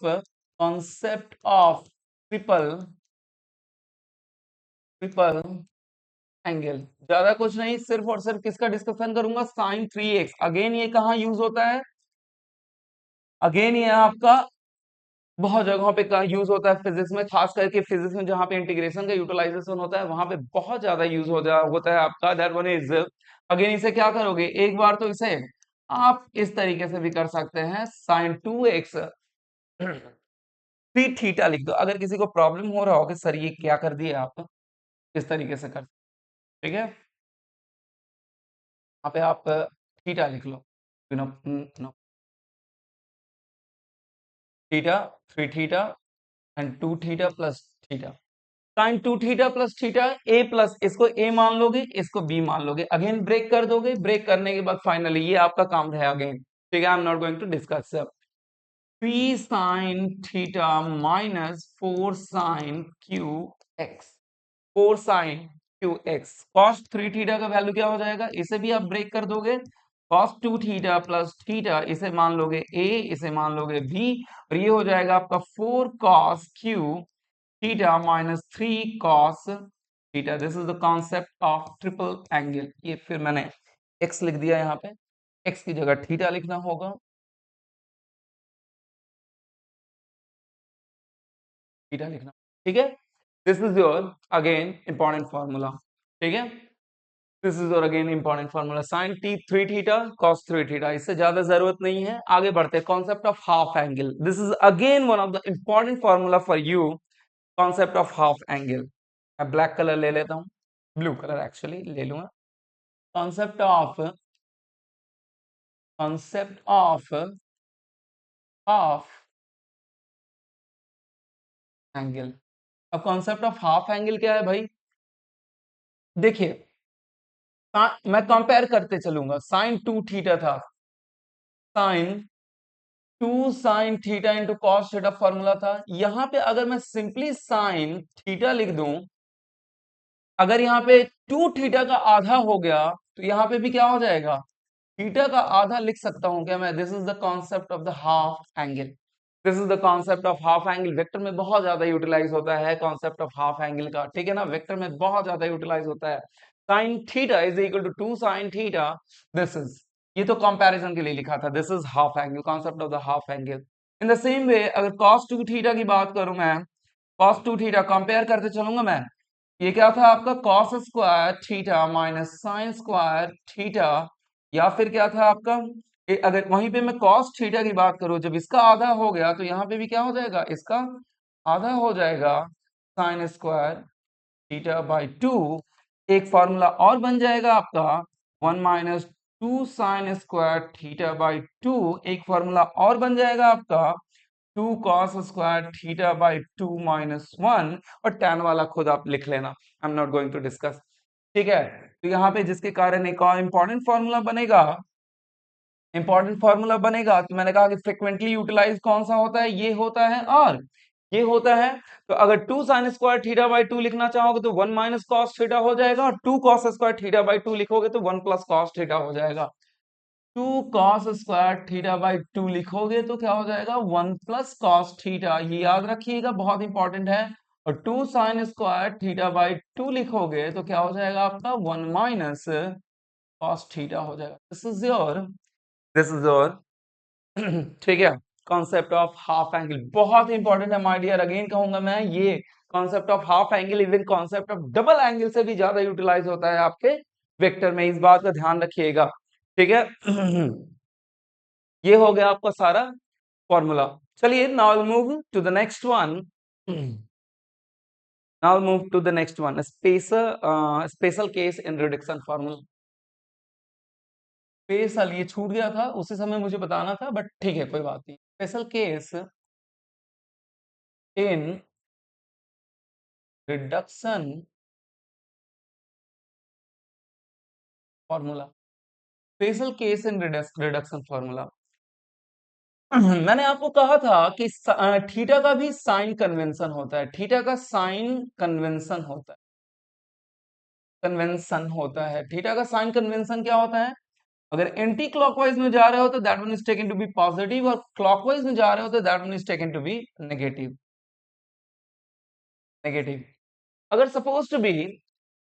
triple triple angle, ज्यादा कुछ नहीं, सिर्फ और सिर्फ किसका डिस्कशन करूंगा, साइन 3x। अगेन ये कहाँ यूज होता है, अगेन ये आपका बहुत जगहों पे यूज होता है फिजिक्स में, खास करके फिजिक्स में जहां पे इंटीग्रेशन का यूटिलाइजेशन होता है वहां पे बहुत ज्यादा यूज होता है आपका। दैट वन इज, अगेन इसे क्या करोगे, एक बार तो इसे आप इस तरीके से भी कर सकते हैं, साइन 2x 3 थीटा लिख दो। अगर किसी को प्रॉब्लम हो रहा हो कि सर ये क्या कर दिए आप, इस तरीके से कर, ठीक है, यहाँ पे आप थीटा लिख लो, no, theta 3 theta and 2 theta plus theta, sine 2 theta plus theta, A plus, इसको ए मान लोगे, इसको बी मान लोगे, अगेन ब्रेक कर दोगे, ब्रेक करने के बाद फाइनली ये आपका काम है अगेन। ठीक है, I am not going to discuss. 3 sine theta minus 4 sine cube x, 4 sine cube x, cos 3 theta का वैल्यू क्या हो जाएगा, इसे भी आप ब्रेक कर दोगे, कॉस 2 थीटा प्लस थीटा, इसे मान लोगे ए, इसे मान लोगे बी, और ये हो जाएगा आपका 4 cos Q theta minus 3 cos theta. This is the concept of triple angle. ये फिर मैंने एक्स लिख दिया, यहाँ पे एक्स की जगह थीटा लिखना होगा, थीटा लिखना, ठीक है। This is your again important formula, ठीक है, this is your again important formula, sine T 3 theta cos 3 theta, इससे ज्यादा जरूरत नहीं है। आगे बढ़ते हैं, concept of half angle, this is again one of the important formula for you, concept of half angle. मैं ब्लैक कलर ले लेता हूँ, ब्लू कलर एक्चुअली ले लूंगा। Concept of half angle. अब कॉन्सेप्ट ऑफ हाफ एंगल क्या है भाई, देखिए मैं कंपेयर करते चलूंगा, साइन 2 थीटा था, sine 2 sine theta into cos theta formula था, यहां पे अगर मैं सिंपली साइन थीटा लिख दूं, अगर यहाँ पे 2 थीटा का आधा हो गया तो यहाँ पे भी क्या हो जाएगा, थीटा का आधा लिख सकता हूं क्या मैं। This is the concept of the half angle, this is the concept of half angle. Vector में बहुत ज्यादा यूटिलाइज होता है कॉन्सेप्ट ऑफ हाफ एंगल का, ठीक है ना, वेक्टर में बहुत ज्यादा यूटिलाइज होता है। Sine theta is equal to 2 sine theta, this is, ये तो कंपैरिजन के लिए लिखा था, this is half angle, concept of the half angle. In the same way अगर cos 2 थीटा की बात करूं मैं, cos 2 थीटा कंपेयर करते चलूंगा मैं, ये क्या था आपका cos square theta minus sine square theta, या फिर क्या था आपका, अगर वहीं पे मैं कॉस थीटा की बात करूं, जब इसका आधा हो गया तो यहाँ पे भी क्या हो जाएगा, इसका आधा हो जाएगा, साइन स्क्वायर थीटा बाई 2, एक फॉर्मूला और बन जाएगा आपका 1 minus 2 sine square theta by 2, एक फॉर्मूला और बन जाएगा आपका 2 cos square theta by 2 minus 1, और tan वाला खुद आप लिख लेना, I am not going to discuss. ठीक है, तो यहाँ पे जिसके कारण एक और इंपॉर्टेंट फॉर्मूला बनेगा, तो मैंने कहा कि फ्रिक्वेंटली यूटिलाइज कौन सा होता है, ये होता है और ये होता है। तो अगर 2 साइन स्क्वायर थीटा बाई 2 लिखना चाहोगे तो 1 माइनस कॉस थीटा हो जाएगा, और 2 कॉस स्क्वायर थीटा बाई 2 लिखोगे तो 1 प्लस कॉस थीटा हो जाएगा। 2 कॉस स्क्वायर थीटा बाई 2 लिखोगे तो क्या हो जाएगा, 1 प्लस कॉस थीटा, ये याद रखिएगा, बहुत इंपॉर्टेंट है। और 2 साइन स्क्वायर थीटा बाई 2 लिखोगे तो क्या हो जाएगा आपका 1 माइनस कॉस थीटा हो जाएगा। दिस इज योर ठीक है, कॉन्सेप्ट ऑफ हाफ एंगल बहुत इंपॉर्टेंट है माय डियर, अगेन कहूंगा मैं, ये concept of half angle even concept of double angle से भी ज्यादा यूटिलाइज होता है आपके वेक्टर में, इस बात का ध्यान रखिएगा। ठीक है ये हो गया आपका सारा फॉर्मूला। चलिए now move to the next one. Now move to the next one, special case in reduction formula. Special ये छूट गया था, उसी समय मुझे बताना था, बट ठीक है कोई बात नहीं। Special case in reduction formula, special case in reduction formula. मैंने आपको कहा था कि थीटा का भी साइन कन्वेंशन होता है, थीटा का साइन कन्वेंशन होता है। थीटा का साइन कन्वेंशन क्या होता है, अगर एंटी क्लॉकवाइज में जा रहे हो तो that one is taken to be positive, और क्लॉकवाइज में जा रहे हो तो that one is taken to be negative. अगर सपोज टू बी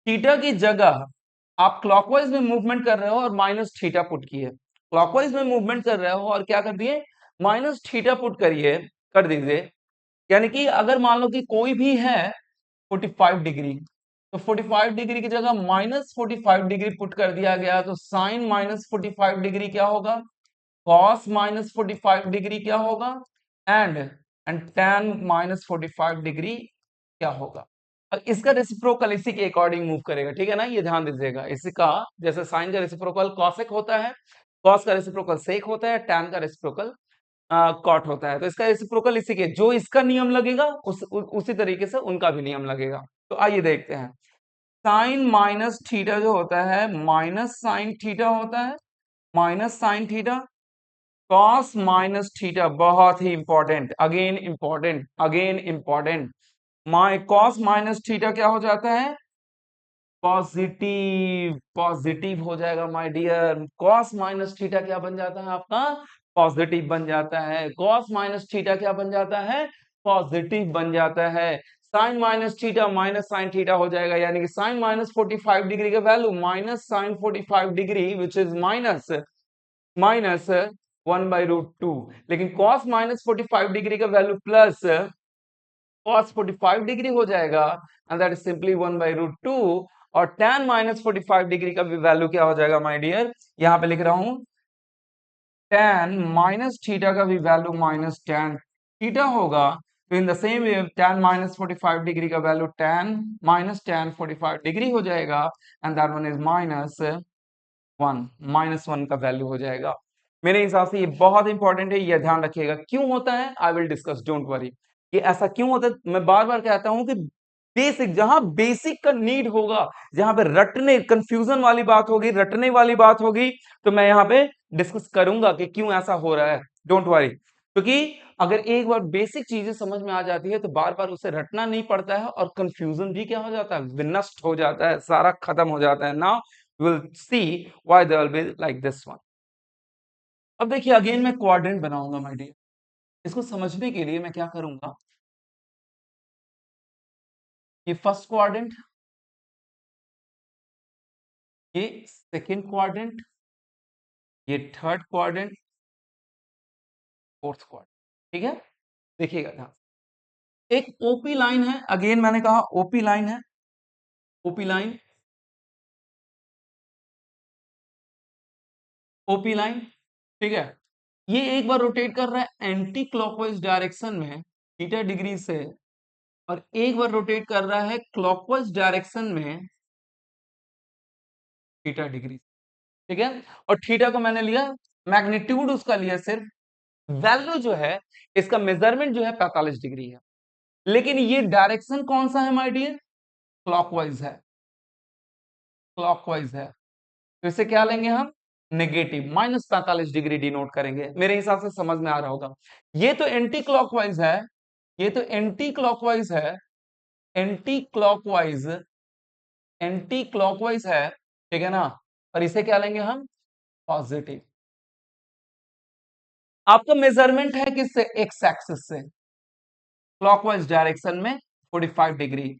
थीटा की जगह आप क्लॉकवाइज में मूवमेंट कर रहे हो और माइनस थीटा पुट किए, क्लॉकवाइज में मूवमेंट कर रहे हो और क्या कर दिए, माइनस थीटा पुट कर दीजिए। यानी कि अगर मान लो कि कोई भी है 45 डिग्री, तो 45 डिग्री की जगह माइनस 45 डिग्री पुट कर दिया गया, तो साइन माइनस 45 डिग्री क्या होगा, कॉस माइनस 45 डिग्री क्या होगा, एंड tan माइनस 45 डिग्री क्या होगा। और इसका रेसिप्रोकल इसी के अकॉर्डिंग मूव करेगा, ठीक है ना, ये ध्यान दीजिएगा। इसका जैसे साइन का रेसिप्रोकल कॉसेक होता है, कॉस का रेसिप्रोकल सेक होता है, tan का रेसिप्रोकल कॉट होता है। तो इसका रेसिप्रोकल इसी के, जो इसका नियम लगेगा उसी तरीके से उनका भी नियम लगेगा। तो आइए देखते हैं। साइन माइनस थीटा जो होता है, माइनस साइन थीटा होता है, minus sine theta, cos minus theta, बहुत ही important, again important, cos minus theta क्या हो जाता है, पॉजिटिव हो जाएगा my dear. Cos minus theta क्या बन जाता है आपका, पॉजिटिव बन जाता है। कॉस माइनस थीटा क्या बन जाता है, पॉजिटिव बन जाता है। Sine minus theta minus sine theta हो जाएगा, यानी कि साइन माइनस 45 डिग्री का value minus sine 45 degree, which is minus 1/√2, लेकिन कॉस माइनस 45 डिग्री का वैल्यू प्लस cos 45 डिग्री हो जाएगा, एंड दैट इज सिंपली 1/√2। और tan माइनस 45 डिग्री का भी वैल्यू क्या हो जाएगा माय डियर, यहां पे लिख रहा हूं, tan माइनस थीटा का भी वैल्यू माइनस tan थीटा होगा। तो in the same way tan minus 45 degree का वैल्यू tan 45 डिग्री हो जाएगा, एंड दैट वन इज -1 का वैल्यू हो जाएगा। मेरे हिसाब से ये बहुत इंपॉर्टेंट है, ये ध्यान रखिएगा। क्यों होता है, आई विल डिस्कस, डोंट वरी। ये ऐसा क्यों होता है, मैं बार बार कहता हूं कि बेसिक, जहां बेसिक का नीड होगा, जहां पे रटने कंफ्यूजन वाली बात होगी, रटने वाली बात होगी, तो मैं यहाँ पे डिस्कस करूंगा कि क्यों ऐसा हो रहा है, डोंट वरी। क्योंकि अगर एक बार बेसिक चीजें समझ में आ जाती है तो बार बार उसे रटना नहीं पड़ता है, और कंफ्यूजन भी क्या हो जाता है, विनष्ट हो जाता है, सारा खत्म हो जाता है। Now we'll see why there will be like this one. अब देखिए अगेन मैं क्वाड्रेंट बनाऊंगा माय डियर, इसको समझने के लिए मैं क्या करूंगा, ये फर्स्ट क्वाड्रेंट, ये सेकंड क्वाड्रेंट, ये थर्ड क्वाड्रेंट, फोर्थ क्वाड्रेंट, ठीक है। देखिएगा ध्यान, एक ओपी लाइन है, अगेन मैंने कहा ओपी लाइन है, ओपी लाइन, ओपी लाइन, ठीक है। ये एक बार रोटेट कर रहा है एंटी क्लॉकवाइज डायरेक्शन में थीटा डिग्री से, और एक बार रोटेट कर रहा है क्लॉकवाइज डायरेक्शन में थीटा डिग्री। ठीक है। और थीटा को मैंने लिया मैग्नीट्यूड, उसका लिया सिर्फ, वैल्यू जो है इसका मेजरमेंट जो है 45 डिग्री है, लेकिन ये डायरेक्शन कौन सा है माय डियर, क्लॉकवाइज है, क्लॉकवाइज है। तो इसे क्या लेंगे हम, नेगेटिव, -45 डिग्री डिनोट करेंगे। मेरे हिसाब से समझ में आ रहा होगा। ये तो एंटी क्लॉकवाइज है, ये तो एंटी क्लॉकवाइज है, एंटी क्लॉकवाइज, एंटी क्लॉकवाइज है, ठीक है ना। और इसे क्या लेंगे हम, पॉजिटिव। आपका मेजरमेंट है किससे, एक्स एक्सिस से, क्लॉकवाइज डायरेक्शन में 45 डिग्री,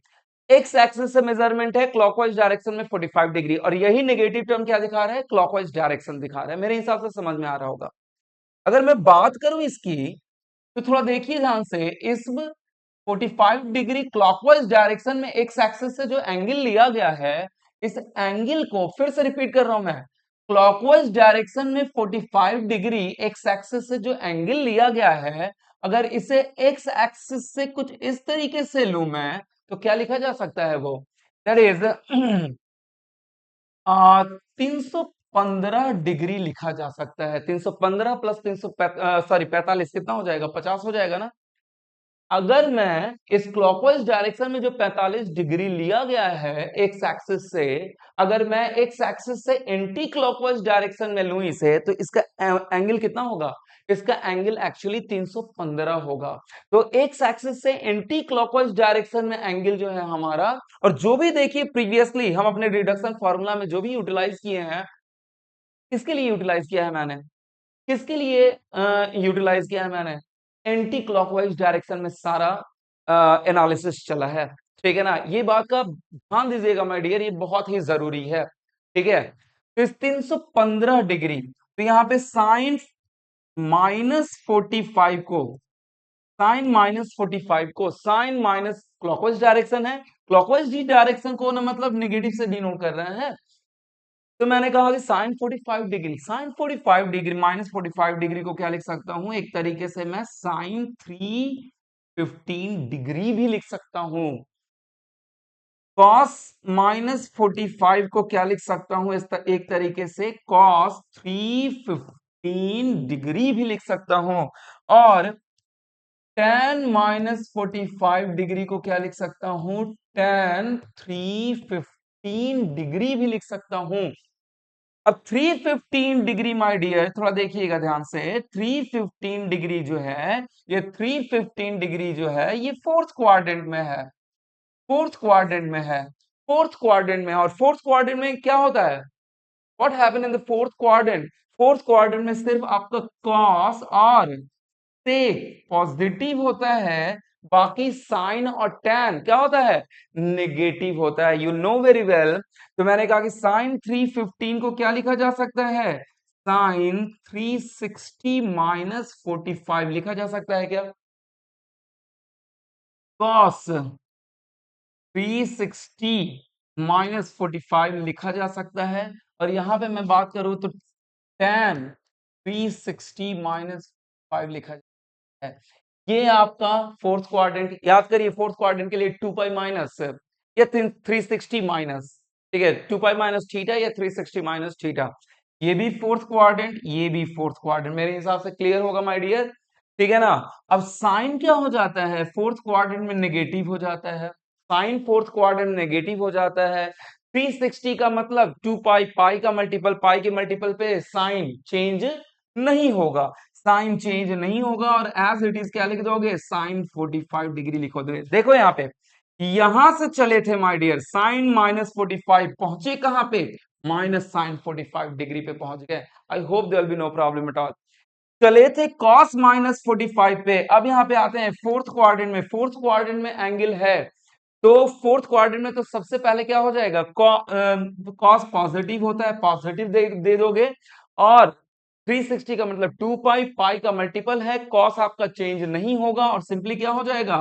एक्स एक्सिस से मेजरमेंट है क्लॉकवाइज डायरेक्शन में 45 डिग्री, और यही नेगेटिव टर्म क्या दिखा रहा है, क्लॉकवाइज डायरेक्शन दिखा रहा है। मेरे हिसाब से समझ में आ रहा होगा। अगर मैं बात करूं इसकी, तो थोड़ा देखिए ध्यान से, इस 45 डिग्री क्लॉकवाइज डायरेक्शन में एक्स एक्सिस से जो एंगल लिया गया है, इस एंगल को फिर से रिपीट कर रहा हूं मैं, क्लॉकवाइज डायरेक्शन में 45 डिग्री एक्स एक्सिस से जो एंगल लिया गया है, अगर इसे एक्स एक्सिस से कुछ इस तरीके से लूं मैं, तो क्या लिखा जा सकता है वो, दैट इज 315 डिग्री लिखा जा सकता है। 315 प्लस 45 कितना हो जाएगा, 50 हो जाएगा ना। अगर मैं इस क्लॉकवाइज डायरेक्शन में जो 45 डिग्री लिया गया है एक्स एक्सिस से, अगर मैं एक्स एक्सिस से एंटी क्लॉकवाइज डायरेक्शन में लूं इसे, तो इसका एंगल कितना होगा, इसका एंगल एक्चुअली 315 होगा। तो एक्स एक्सिस से एंटी क्लॉकवाइज डायरेक्शन में एंगल जो है हमारा, और जो भी देखिए प्रीवियसली हम अपने रिडक्शन फॉर्मूला में जो भी यूटिलाइज किए हैं, किसके लिए यूटिलाइज किया है मैंने, किसके लिए यूटिलाइज किया है मैंने, एंटी क्लॉकवाइज डायरेक्शन में सारा एनालिसिस चला है। ठीक है ना, ये बात का ध्यान दीजिएगा माय डियर, ये बहुत ही जरूरी है। ठीक है, तो इस 315 डिग्री, तो यहाँ पे साइन -45 को, साइन -45 को, साइन माइनस क्लॉकवाइज डायरेक्शन है, क्लॉकवाइज डायरेक्शन को ना मतलब निगेटिव से डिनोट कर रहे हैं। तो मैंने कहा कि sine 45 degree, sine 45 degree -45 degree को क्या लिख सकता हूं, एक तरीके से मैं साइन 315 डिग्री भी लिख सकता हूं। कॉस -45 को क्या लिख सकता हूं, एक तरीके से कॉस 315 डिग्री भी लिख सकता हूं। और tan -45 डिग्री को क्या लिख सकता हूं, tan 315 डिग्री भी लिख सकता हूं। अब 315 डिग्री माय डियर, थोड़ा देखिएगा ध्यान से, 315 डिग्री जो है, ये 315 डिग्री जो है, ये फोर्थ क्वाड्रेंट में है, फोर्थ क्वाड्रेंट में है, फोर्थ क्वाड्रेंट में। और फोर्थ क्वाड्रेंट में क्या होता है, what happen in the fourth quadrant, fourth quadrant में सिर्फ आपका कॉस और सेक पॉजिटिव होता है, बाकी साइन और टैन क्या होता है, नेगेटिव होता है। You know very well. तो मैंने कहा कि साइन 315 को क्या लिखा जा सकता है, साइन 360 -45 लिखा जा सकता है क्या, कॉस 360 -45 लिखा जा सकता है। और यहां पे मैं बात करूं तो tan 360 -5 लिखा है। ये आपका फोर्थ क्वाड्रेंट, याद करिए फोर्थ क्वाड्रेंट के लिए 2 पाई माइनस या 360 माइनस, ठीक है, 2 पाई माइनस थीटा या 360 माइनस थीटा। ये भी फोर्थ क्वाड्रेंट, ये भी फोर्थ क्वाड्रेंट, मेरे हिसाब से क्लियर होगा माय डियर। ठीक है ना। अब साइन क्या हो जाता है, फोर्थ क्वाड्रेंट में नेगेटिव हो जाता है, साइन फोर्थ क्वाड्रेंट नेगेटिव हो जाता है। 360 का मतलब 2 पाई, पाई का मल्टीपल, पाई के मल्टीपल पे साइन चेंज नहीं होगा, साइन चेंज नहीं होगा, और एज इट इज क्या लिख दोगे, साइन 45 डिग्री लिखोगे। देखो यहाँ पे, यहां से चले थे माय डियर, साइन -45 पहुंचे कहां पे, माइनस साइन 45 डिग्री पे पहुंच गए। I hope there will be no problem at all. चले थे कॉस -45 पे, अब यहाँ पे आते हैं फोर्थ क्वाड्रेंट में, फोर्थ क्वाड्रेंट में एंगल है, तो फोर्थ क्वाड्रेंट में तो सबसे पहले क्या हो जाएगा, कॉस पॉजिटिव होता है, पॉजिटिव दे दोगे, और 360 का मतलब 2 पाई, पाई का मल्टीपल है, कॉस आपका चेंज नहीं होगा, और सिंपली क्या हो जाएगा,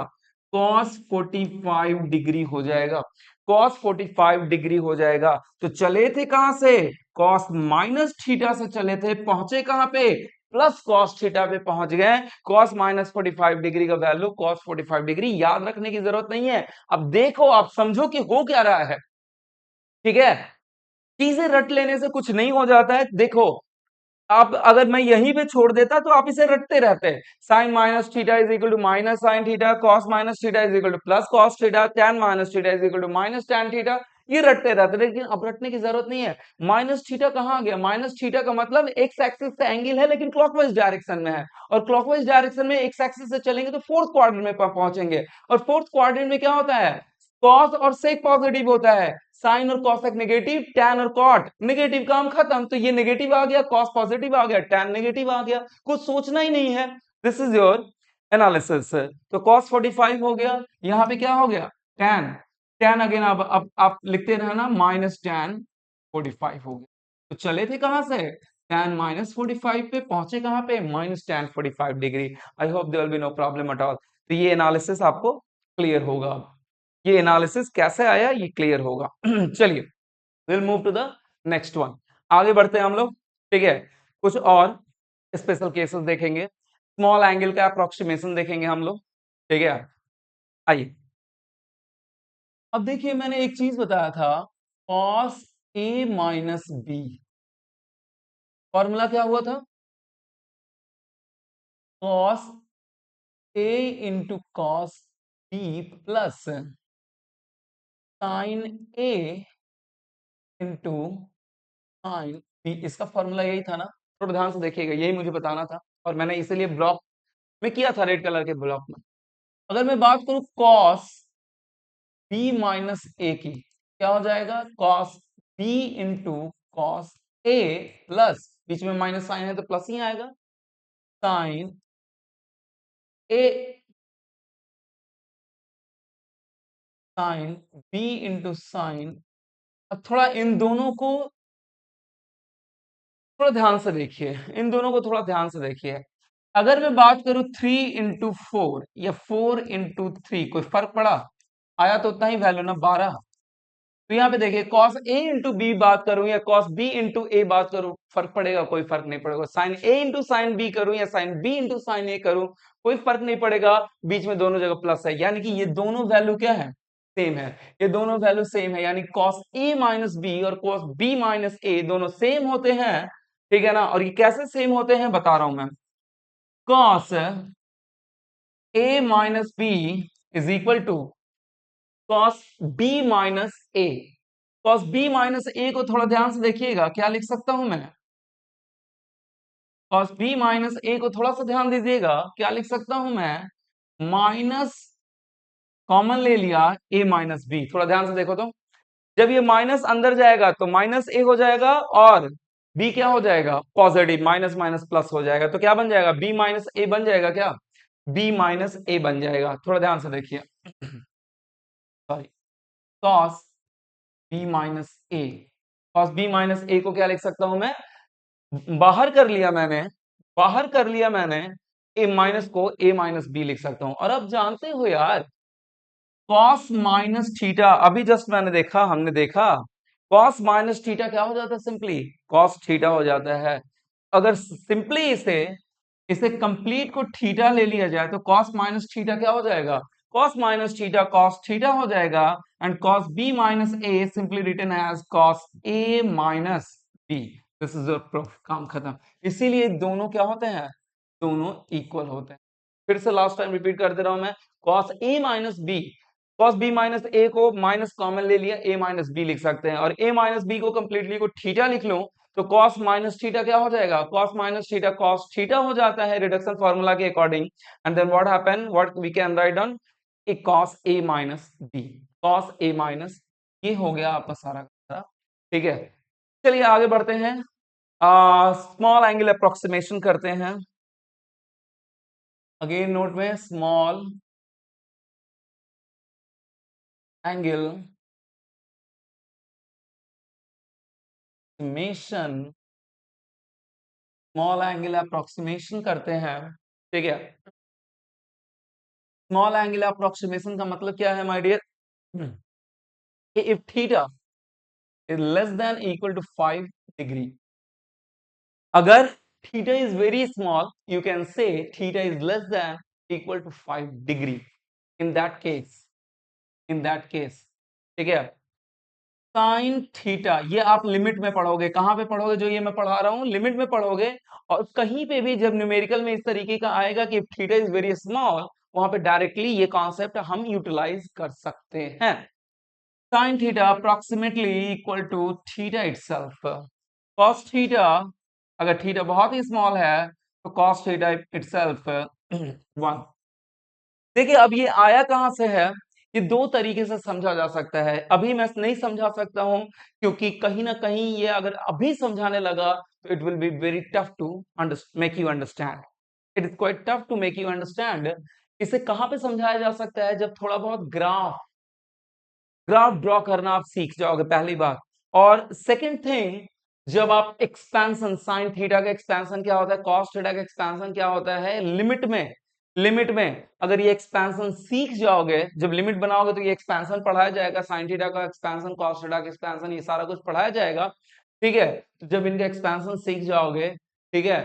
कॉस 45 डिग्री हो जाएगा, कॉस 45 डिग्री हो जाएगा। तो चले थे कहां से, कॉस माइनस थीटा से चले थे, पहुंचे कहां पे, प्लस कॉस थीटा पे पहुंच गए। कॉस -45 डिग्री का वैल्यू कॉस 45 डिग्री, याद रखने की जरूरत नहीं है। अब देखो, आप समझो कि हो क्या रहा है। ठीक है, चीजें रट लेने से कुछ नहीं हो जाता है। देखो, आप अगर मैं यहीं पे छोड़ देता तो आप इसे रटते रहते। Sine minus theta is equal to minus sine theta, cos minus theta is equal to plus cos theta, tan minus theta is equal to minus tan theta, ये रटते रहते। लेकिन अब रटने की जरूरत नहीं है। माइनस थीटा कहाँ आ गया? माइनस थीटा का मतलब एक्स एक्सिस से एंगल है लेकिन क्लॉकवाइज डायरेक्शन में है, और क्लॉकवाइज डायरेक्शन में एक्स एक्सिस से चलेंगे तो फोर्थ क्वाड्रेंट में पहुंचेंगे, और फोर्थ क्वाड्रेंट में क्या होता है? कॉस और सेक पॉजिटिव होता है, साइन और कॉसेक नेगेटिव, टैन और कॉट नेगेटिव, काम खत्म। तो ये नेगेटिव आ गया, कॉस पॉजिटिव आ गया, टैन नेगेटिव आ गया, कुछ सोचना ही नहीं है। This is your analysis. तो कॉस 45 हो गया, यहाँ पे क्या हो गया? टैन। टैन अगेन अब आप लिखते रहना, माइनस टैन 45 हो गया। तो चले थे कहां से? टैन माइनस 45 पे पहुंचे कहां पे? Minus tan 45 degree. I hope there will be no problem at all. तो ये एनालिसिस आपको क्लियर होगा। ये एनालिसिस कैसे आया ये क्लियर होगा। चलिए, will move to the next one. आगे बढ़ते हैं हम लोग, ठीक है। कुछ और स्पेशल केसेस देखेंगे, स्मॉल एंगल का अप्रोक्सीमेशन देखेंगे हम लोग, ठीक है। आइए, अब देखिए, मैंने एक चीज बताया था, cos a minus B, formula क्या हुआ था? cos a into cos B plus sine a into sine B. इसका फॉर्मूला यही था ना? थोड़ा ध्यान से देखिएगा, यही मुझे बताना था, और मैंने इसीलिए ब्लॉक में किया था, रेड कलर के ब्लॉक में। अगर मैं बात करूं cos b माइनस ए की, क्या हो जाएगा? cos b इंटू कॉस ए प्लस, बीच में माइनस साइन है तो प्लस ही आएगा, sign A, sign b into sign. अब थोड़ा इन दोनों को थोड़ा ध्यान से देखिए, इन दोनों को थोड़ा ध्यान से देखिए। अगर मैं बात करूं 3 इंटू 4 या 4 इंटू 3, कोई फर्क पड़ा? आया तो उतना ही वैल्यू ना, 12। तो यहाँ पे देखिए, cos a इंटू बी बात करूं या cos b इंटू ए बात करूं, फर्क पड़ेगा? कोई फर्क नहीं पड़ेगा। Sine a into sine B करूं या sine b into sine A करूं, कोई फर्क नहीं पड़ेगा। बीच में दोनों जगह प्लस है, यानी कि ये दोनों वैल्यू क्या है? सेम है। ये दोनों वैल्यू सेम है, यानी cos a माइनस बी और cos b माइनस ए दोनों सेम होते हैं, ठीक है ना? और ये कैसे सेम होते हैं बता रहा हूं मैं। cos a minus B is equal to cos b minus A. cos b minus A को थोड़ा ध्यान से देखिएगा, क्या लिख सकता हूं मैं? cos b माइनस ए को थोड़ा सा ध्यान दीजिएगा, क्या लिख सकता हूं मैं? माइनस, कॉमन ले लिया, a माइनस बी। थोड़ा ध्यान से देखो तो, जब ये माइनस अंदर जाएगा तो माइनस ए हो जाएगा, और b क्या हो जाएगा? पॉजिटिव, माइनस माइनस प्लस हो जाएगा, तो क्या बन जाएगा? b माइनस ए बन जाएगा क्या? b माइनस ए बन जाएगा। थोड़ा ध्यान से देखिए, sorry, cos b minus A, cos b minus A को क्या लिख सकता हूं मैं? बाहर कर लिया मैंने, बाहर कर लिया मैंने, ए माइनस को ए माइनस बी लिख सकता हूं। और अब जानते हो यार, cos माइनस थीटा, अभी जस्ट मैंने देखा, हमने देखा, cos माइनस थीटा क्या हो जाता है? सिंपली cos थीटा हो जाता है। अगर सिंपली इसे इसे कंप्लीट को थीटा ले लिया जाए तो cos माइनस थीटा क्या हो जाएगा? cos minus theta cos theta हो जाएगा, and cos b minus A simply written as cos a minus b। This is your proof, काम खत्म। इसीलिए दोनों क्या होते हैं? दोनों इक्वल होते हैं। फिर से लास्ट टाइम रिपीट कर दे रहा हूं मैं, cos a minus B, cos b minus A को माइनस कॉमन ले लिया, a माइनस बी लिख सकते हैं, और a माइनस बी को कंप्लीटली को थीटा लिख लो तो cos माइनस थीटा क्या हो जाएगा? cos minus theta cos theta हो जाता है रिडक्शन फॉर्मूला के according. And then what happen, what we can write down, cos a minus B, cos a minus, ये हो गया आपका सारा का सारा, ठीक है। चलिए आगे बढ़ते हैं, स्मॉल एंगल अप्रोक्सीमेशन करते हैं। अगेन नोट में, small angle mason, small angle approximation करते हैं, ठीक है। स्मॉल एंगल अप्रोक्सीमेशन का मतलब क्या है my dear? If theta is less than equal to 5 degree, अगर theta is very small, you can say theta is less than equal to 5 degree. In that case, in that case, ठीक है, sine theta, ये आप limit में पढ़ोगे। कहाँ पे पढ़ोगे? जो ये मैं पढ़ा रहा हूँ लिमिट में पढ़ोगे। और कहीं पे भी जब न्यूमेरिकल में इस तरीके का आएगा कि थीटा इज वेरी स्मॉल, वहां पे डायरेक्टली ये कॉन्सेप्ट हम यूटिलाइज कर सकते हैं। Sine theta approximately equal to theta itself. Cos theta, अगर थीटा बहुत ही स्मॉल है तो कॉस थीटा इटसेल्फ 1। देखिए अब ये आया कहां से है? ये दो तरीके से समझा जा सकता है। अभी मैं नहीं समझा सकता हूं क्योंकि कहीं ना कहीं ये अगर अभी समझाने लगा तो it will be very tough to make you understand. It is quite tough to make you understand. इसे कहां पे समझाया जा सकता है? जब थोड़ा बहुत ग्राफ ग्राफ ड्रॉ करना आप सीख जाओगे, पहली बात। और सेकंड थिंग, जब आप एक्सपेंशन, साइन थीटा का एक्सपेंशन क्या होता है, कॉस थीटा का एक्सपेंशन क्या होता है, लिमिट में अगर ये एक्सपेंशन सीख जाओगे, जब लिमिट बनाओगे तो ये एक्सपेंशन पढ़ाया जाएगा, साइन थीटा का एक्सपेंशन, कॉस थीटा का एक्सपेंशन, ये सारा कुछ पढ़ाया जाएगा। ठीक है, तो जब इनके एक्सपेंशन सीख जाओगे, ठीक है,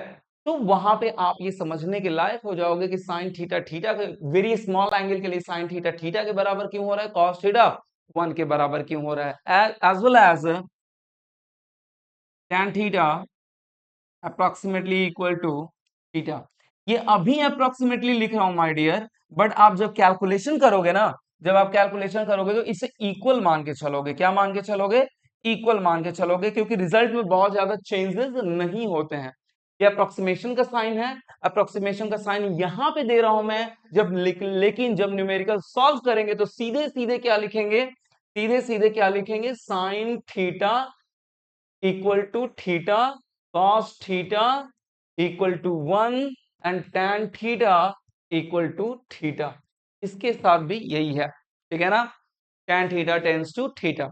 तो वहां पे आप ये समझने के लायक हो जाओगे कि साइन थीटा थीटा के वेरी स्मॉल एंगल के लिए साइन थीटा थीटा के बराबर क्यों हो रहा है, कॉस थीटा 1 के बराबर क्यों हो रहा है, as well as tan theta approximately equal to theta. ये अभी अप्रोक्सीमेटली लिख रहा हूं माय डियर, बट आप जब कैलकुलेशन करोगे ना, जब आप कैलकुलेशन करोगे तो इसे इक्वल मान के चलोगे। क्या मान के चलोगे? इक्वल मान के चलोगे, क्योंकि रिजल्ट में बहुत ज्यादा चेंजेस नहीं होते हैं। ये अप्रोक्सीमेशन का साइन है, अप्रोक्सीमेशन का साइन यहां पे दे रहा हूं मैं। जब लेकिन जब न्यूमेरिकल सॉल्व करेंगे तो सीधे सीधे क्या लिखेंगे? सीधे सीधे क्या लिखेंगे? Sine theta equal to theta cos theta equal to 1 and tan theta equal to theta. इसके साथ भी यही है, ठीक है ना? tan theta tends to theta.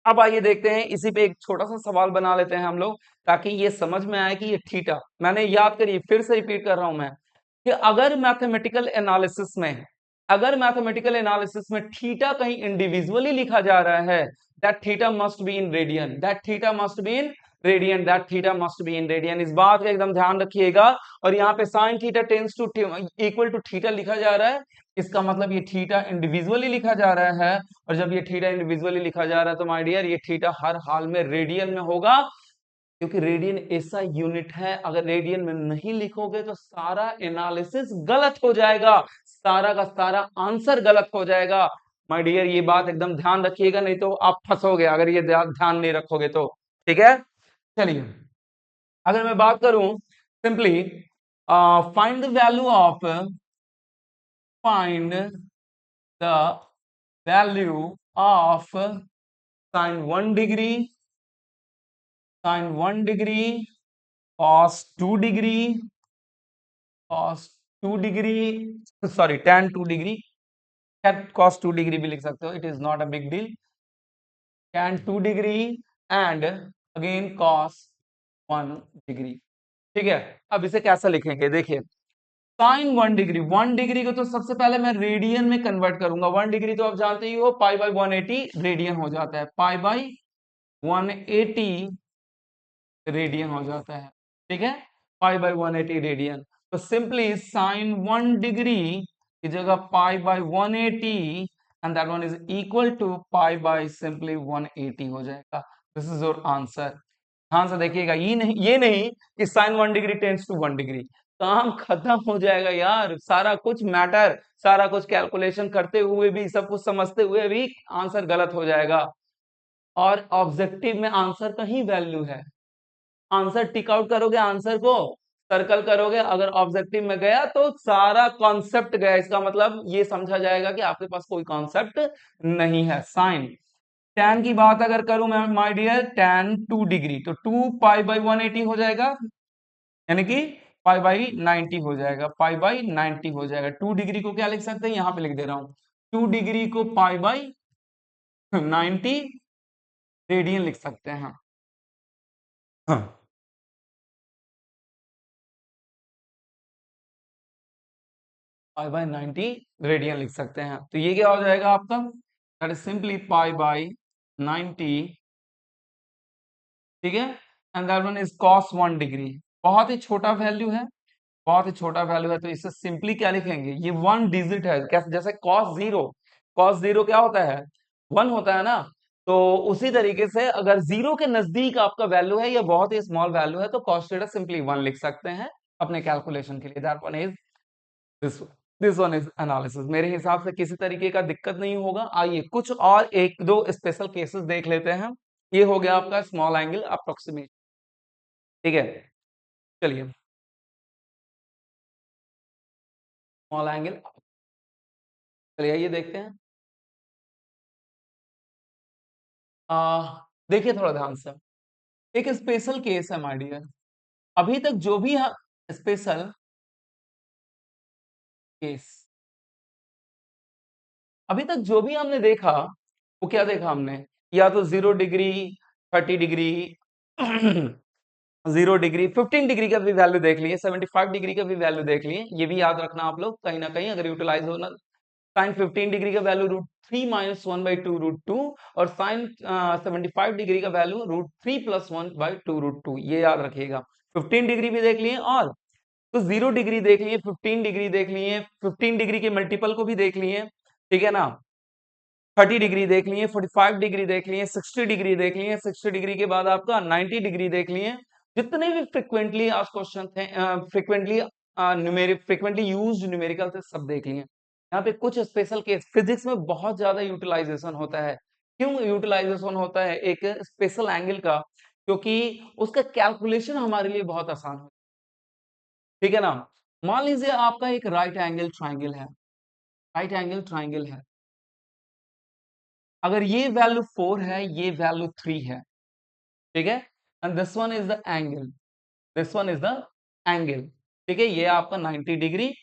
अब आइए देखते हैं, इसी पे एक छोटा सा सवाल बना लेते हैं हम लोग, ताकि ये समझ में आए कि ये थीटा, मैंने याद करिए फिर से रिपीट कर रहा हूं मैं, कि अगर मैथमेटिकल एनालिसिस में थीटा कहीं इंडिविजुअली लिखा जा रहा है, that theta must be in radian, that theta must be in radian, that theta must be in radian. इस बात का एकदम ध्यान रखिएगा। और यहाँ पे sine theta tends to equal to theta लिखा जा रहा है, इसका मतलब ये थीटा इंडिविजुअली लिखा जा रहा है। और जब ये थीटा इंडिविजुअली लिखा जा रहा है तो माय डियर ये थीटा हर हाल में रेडियन में होगा, क्योंकि रेडियन ऐसा यूनिट है, अगर रेडियन में नहीं लिखोगे तो सारा एनालिसिस गलत हो जाएगा, सारा का सारा आंसर गलत हो जाएगा। माय डियर ये बात एकदम ध्यान रखिएगा, नहीं तो आप फंसोगे अगर ये ध्यान नहीं रखोगे तो। ठीक है, चलिए अगर मैं बात करूं simply, find the value of find the value of sine 1 degree, sine 1 degree, cos 2 degree, cos 2 degree, sorry tan 2 degree, cos 2 degree भी लिख सकते हो, it is not a big deal, tan 2 degree and again cos 1 degree. ठीक है, अब इसे कैसा लिखेंगे? देखिए साइन 1 डिग्री, 1 डिग्री को तो सबसे पहले मैं रेडियन में कन्वर्ट करूंगा। 1 डिग्री तो आप जानते ही हो पाई बाई 180 रेडियन हो जाता है, पाई बाई 180 रेडियन हो जाता है। ठीक है, पाई बाई 180 रेडियन। तो सिंपली साइन 1 डिग्री की जगह pi by 180 and that one is equal to pi by simply 180 हो जाएगा। This is your answer. ध्यान से देखिएगा, ये नहीं कि sine 1 degree tends to 1 degree, काम खत्म हो जाएगा यार। सारा कुछ मैटर, सारा कुछ कैलकुलेशन करते हुए भी, सब कुछ समझते हुए भी आंसर गलत हो जाएगा। और ऑब्जेक्टिव में आंसर का ही वैल्यू है। आंसर टिक आउट करोगे, आंसर को सर्कल करोगे, अगर ऑब्जेक्टिव में गया तो सारा कॉन्सेप्ट गया, इसका मतलब ये समझा जाएगा कि आपके पास कोई कॉन्सेप्ट नहीं है। साइन tan की बात अगर करूं मैं माय डियर, tan 2 डिग्री तो 2 पाई बाई 180 हो जाएगा, यानी कि पाई बाई 90 हो जाएगा, पाई बाई 90 हो जाएगा। 2 डिग्री को क्या लिख सकते हैं, यहां पे लिख दे रहा हूं, 2 डिग्री को पाई बाई 90 रेडियन लिख सकते हैं। हाँ, पाई बाई 90 रेडियन लिख सकते हैं। तो ये क्या हो जाएगा आपका, that is simply pi by 90। ठीक है, and that one is cos 1 degree. बहुत ही छोटा वैल्यू है, बहुत ही छोटा वैल्यू है, तो इसे सिंपली क्या लिखेंगे, ये 1 डिजिट है, कैसे? जैसे cos 0, cos 0 क्या होता है, 1 होता है ना। तो उसी तरीके से अगर जीरो के नजदीक आपका वैल्यू है या बहुत ही स्मॉल वैल्यू है तो cos थीटा सिंपली 1 लिख सकते हैं अपने कैलकुलेशन के लिए। That one is this this one is analysis. मेरे हिसाब से किसी तरीके का दिक्कत नहीं होगा। आइए कुछ और एक दो स्पेशल केसेस देख लेते हैं। ये हो गया आपका स्मॉल एंगल अप्रोक्सीमेशन, ठीक है। चलिए स्मॉल एंगल, चलिए ये देखते हैं। देखिए थोड़ा ध्यान से, एक स्पेशल केस है माय डियर। अभी तक जो भी स्पेशल केस, अभी तक जो भी हमने देखा वो क्या देखा हमने, या तो 0 डिग्री, 30 डिग्री, 0 डिग्री, 15 डिग्री का भी वैल्यू देख लिए, 75 डिग्री का भी वैल्यू देख लिए। ये भी याद रखना आप लोग कहीं ना कहीं अगर यूटिलाइज हो ना। साइन 15 डिग्री का वैल्यू √3 - 1/2 √2 और साइन 75 डिग्री का वैल्यू √3 + 1/2 √2, ये याद रखिएगा। 15 डिग्री भी देख लिए और तो 0 डिग्री देख लिए, 15 डिग्री देख लिए, 15 डिग्री के मल्टीपल को भी देख लिए, ठीक है ना। 30 डिग्री देख लिए, 45 डिग्री देख लिए, 60 डिग्री देख लिए, 60 डिग्री के बाद आपका 90 डिग्री देख लिए। जितने भी फ्रिक्वेंटली आज क्वेश्चन थे, frequently numeric, frequently used numerical थे, सब देख लिए। यहाँ पे कुछ स्पेशल केस फिजिक्स में बहुत ज्यादा यूटिलाइजेशन होता है। क्यों यूटिलाइजेशन होता है एक स्पेशल एंगल का? क्योंकि उसका कैलकुलेशन हमारे लिए बहुत आसान है, ठीक है ना। मान लीजिए आपका एक राइट एंगल ट्राइंगल है, राइट एंगल ट्राइंगल है। अगर ये वैल्यू 4 है, ये वैल्यू 3 है, ठीक है। And this one is the angle, this one is the angle, ठीक है। ये आपका 90 डिग्री,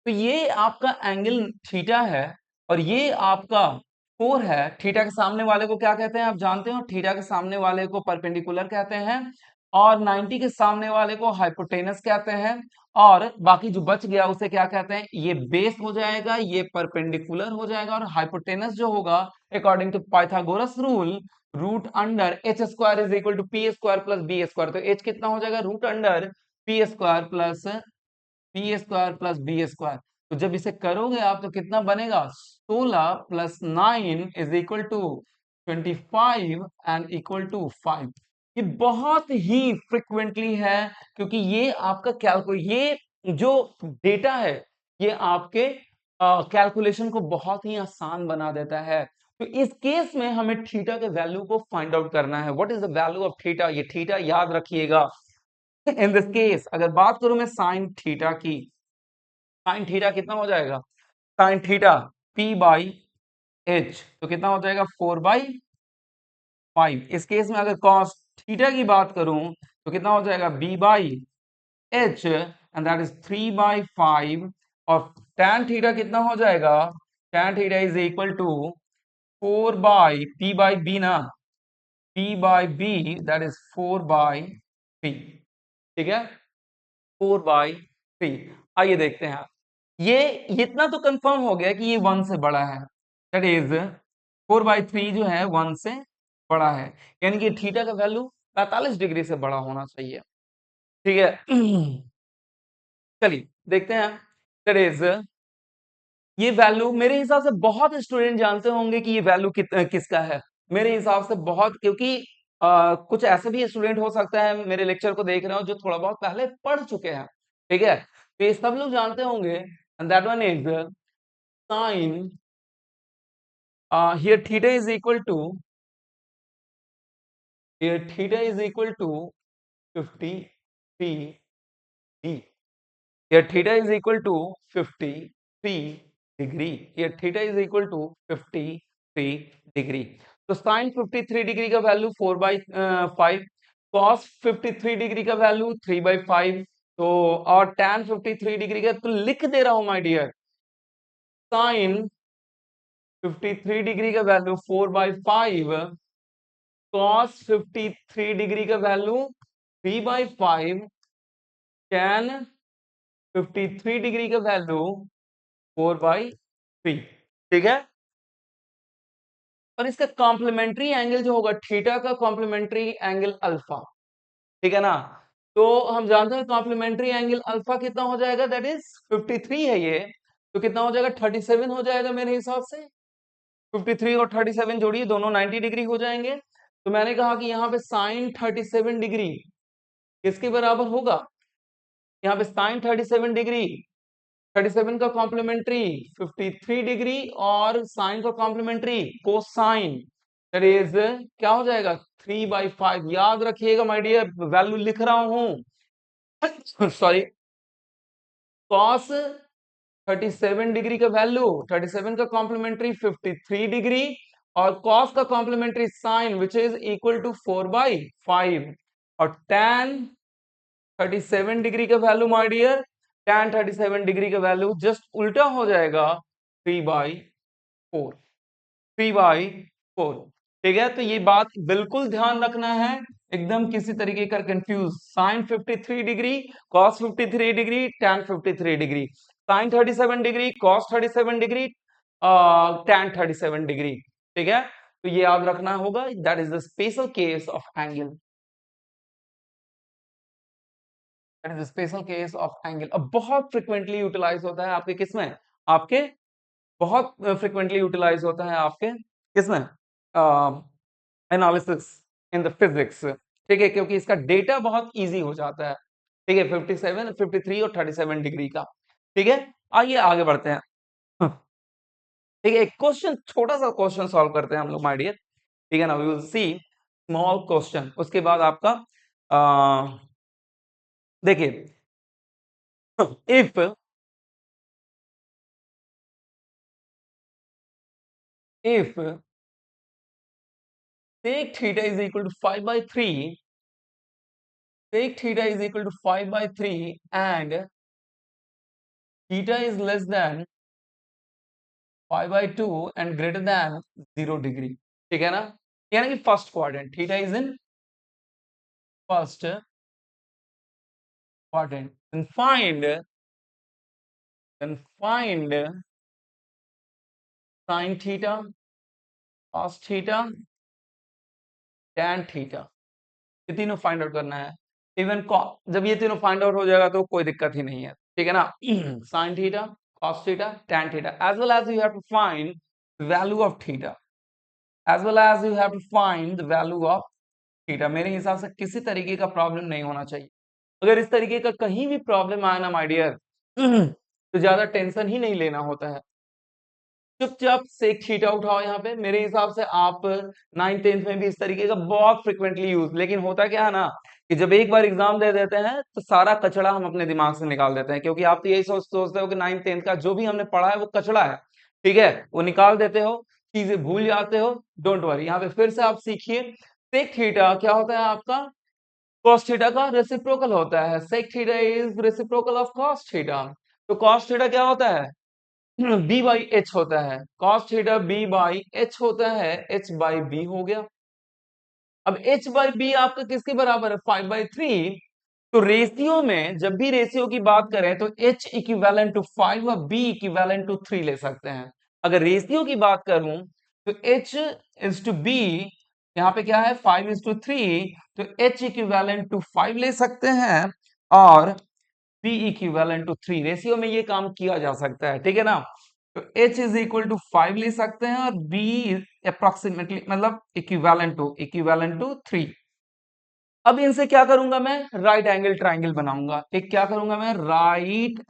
तो ये आपका एंगल थीटा है और ये आपका 4 है। थीटा के सामने वाले को क्या कहते हैं आप जानते हो? थीटा के सामने वाले को परपेंडिकुलर कहते हैं और 90 के सामने वाले को हाइपोटेनस कहते हैं। और बाकी जो बच गया उसे क्या कहते हैं? ये बेस हो जाएगा, ये परपेंडिकुलर हो जाएगा और हाइपोटेनस जो होगा according to Pythagoras rule, root under H square is equal to P square plus B square. तो एच कितना हो जाएगा? Root under P square plus B square. तो जब इसे करोगे आप तो कितना बनेगा? 16 + 9 is equal to 25 and equal to 5। ये बहुत ही फ्रिक्वेंटली है क्योंकि ये आपका ये जो डेटा है ये आपके कैलकुलेशन को बहुत ही आसान बना देता है। तो इस केस में हमें थीटा के वैल्यू को फाइंड आउट करना है। What is the value of theta? ये थीटा याद रखिएगा। इन दिस केस अगर बात करूं मैं साइन थीटा की, साइन थीटा कितना हो जाएगा? साइन थीटा p/h तो कितना हो जाएगा? 4/5। इस केस में अगर cos थीटा की बात करूं तो कितना हो जाएगा? b/h एंड दैट इज 3/5 और tan थीटा कितना हो जाएगा? tan theta is equal to 4/p/b ना, p/b दैट इज 4/3, ठीक है। 4/3। आइए देखते हैं। ये इतना तो कंफर्म हो गया कि ये 1 से बड़ा है, दैट इज 4/3 जो है 1 से बड़ा है, यानी कि थीटा का वैल्यू 45 डिग्री से बड़ा होना चाहिए, ठीक है। चलिए देखते हैं। दैट इज ये वैल्यू मेरे हिसाब से बहुत स्टूडेंट जानते होंगे कि ये वैल्यू किसका है। मेरे हिसाब से बहुत, क्योंकि कुछ ऐसे भी स्टूडेंट हो सकता है मेरे लेक्चर को देख रहे हो जो थोड़ा बहुत पहले पढ़ चुके हैं, ठीक है। तो ये सब लोग जानते होंगे and that one is sine here theta is equal to, here theta is equal to 53 d, here theta is equal to 53 degree, here theta is equal to 53 degree. तो साइन 53 डिग्री का वैल्यू 4/5, cos 53 डिग्री का value 3/5, तो और tan 53 degree का तो लिख दे रहा हूं माय डियर, साइन 53 डिग्री का वैल्यू 4/5, cos 53 डिग्री का वैल्यू 3/5, tan 53 डिग्री का वैल्यू 4/3, ठीक है। और इसका कॉम्प्लीमेंट्री एंगल जो होगा थीटा का कॉम्प्लीमेंट्री एंगल अल्फा, ठीक है ना। तो हम जानते हैं कॉम्प्लीमेंट्री एंगल अल्फा कितना हो जाएगा? दैट इज 53 है ये, तो कितना हो जाएगा? 37 हो जाएगा मेरे हिसाब से। 53 और 37 जोड़िए, दोनों 90 डिग्री हो जाएंगे। तो मैंने कहा कि यहाँ पे साइन 37 डिग्री किसके बराबर होगा, यहाँ पे साइन 37 डिग्री, 37 का कॉम्प्लीमेंट्री 53 डिग्री, और साइन का कॉम्प्लीमेंट्री कोसाइन दैट इज क्या हो जाएगा 3/5। याद रखिएगा माय डियर, वैल्यू लिख रहा हूं सॉरी, कॉस 37 डिग्री का वैल्यू 37 का कॉम्प्लीमेंट्री 53 डिग्री, और कॉस का complementary sine which is equal to 4/5, और tan 37 डिग्री का value my dear, tan 37 degree का वैल्यू जस्ट उल्टा हो जाएगा 3/4, 3/4। ठीक है, तो ये बात बिल्कुल ध्यान रखना है, एकदम किसी तरीके का confuse, sine 53 degree, cos 53 degree, tan 53 degree, sine 37 degree, cos 37 degree, tan 37 degree. ठीक है, तो ये याद रखना होगा, that is the special case of angle, that is the special case of angle. अब बहुत फ्रिक्वेंटली यूटिलाइज होता है आपके किसमें, आपके बहुत फ्रिक्वेंटली यूटिलाइज होता है आपके किसमें, एनालिसिस इन द फिजिक्स। ठीक है, क्योंकि इसका डेटा बहुत इजी हो जाता है। ठीक है, 57, 53 और 37 डिग्री का। ठीक है, आइए आगे बढ़ते हैं। ठीक है, एक क्वेश्चन, छोटा सा क्वेश्चन सॉल्व करते हैं हम लोग माय डियर। ठीक है ना, we will see small question, उसके बाद आपका देखिए, if if sec theta is equal to 5/3, sec theta is equal to 5/3 and theta is less than 5/2 and greater than 0 degree. ठीक है ना, यानी कि first quadrant, theta is in first quadrant, then find sin theta, cos theta, tan theta, ये तीनों find out करना है। Even जब ये तीनों फाइंड आउट हो जाएगा तो कोई दिक्कत ही नहीं है। ठीक है ना, sin theta, cos theta, tan theta, as well as you have to find the value of theta, as well as you have to find the value of theta। मेरे हिसाब से किसी तरीके का प्रॉब्लम नहीं होना चाहिए। अगर इस तरीके का कहीं भी प्रॉब्लम आए ना माय डियर, तो ज्यादा टेंशन ही नहीं लेना होता है, चुपचाप सेक थीटा उठाओ। यहाँ पे मेरे हिसाब से आप 9th 10th में भी इस तरीके का बहुत फ्रिक्वेंटली यूज, लेकिन होता क्या है ना कि जब एक बार एग्जाम दे देते हैं तो सारा कचड़ा हम अपने दिमाग से निकाल देते हैं, क्योंकि आप तो यही सोचते हो कि 9th 10th का जो भी हमने पढ़ा है वो कचड़ा है। ठीक है, वो निकाल देते हो, चीजें भूल जाते हो। डोंट वरी, यहाँ पे फिर से आप सीखिए, सेक थीटा क्या होता है आपका, cos थीटा का रेसिप्रोकल होता है। Sec theta is reciprocal of cos theta. तो cos थीटा क्या होता है, b/h होता है, cos थीटा b/h होता है, h/b हो गया। अब h/b आपका किसके बराबर है, 5/3। तो रेशियो में जब भी रेशियो की बात करें तो h इक्विवेलेंट टू 5 और b इक्विवेलेंट टू 3 ले सकते हैं। अगर रेशियो की बात करूं तो h इज टू b, यहाँ पे क्या है 5:3, तो h इक्विवेलेंट टू 5 ले सकते हैं, और b इक्विवेलेंट टू 3, रेशियो में ये काम किया जा सकता है। ठीक है ना, तो h इज इक्वल टू 5 ले सकते हैं, और b अप्रोक्सीमेटली मतलब इक्विवेलेंट टू 3। अब इनसे क्या करूंगा मैं, राइट एंगल ट्राइंगल बनाऊंगा। एक क्या करूंगा मैं, राइट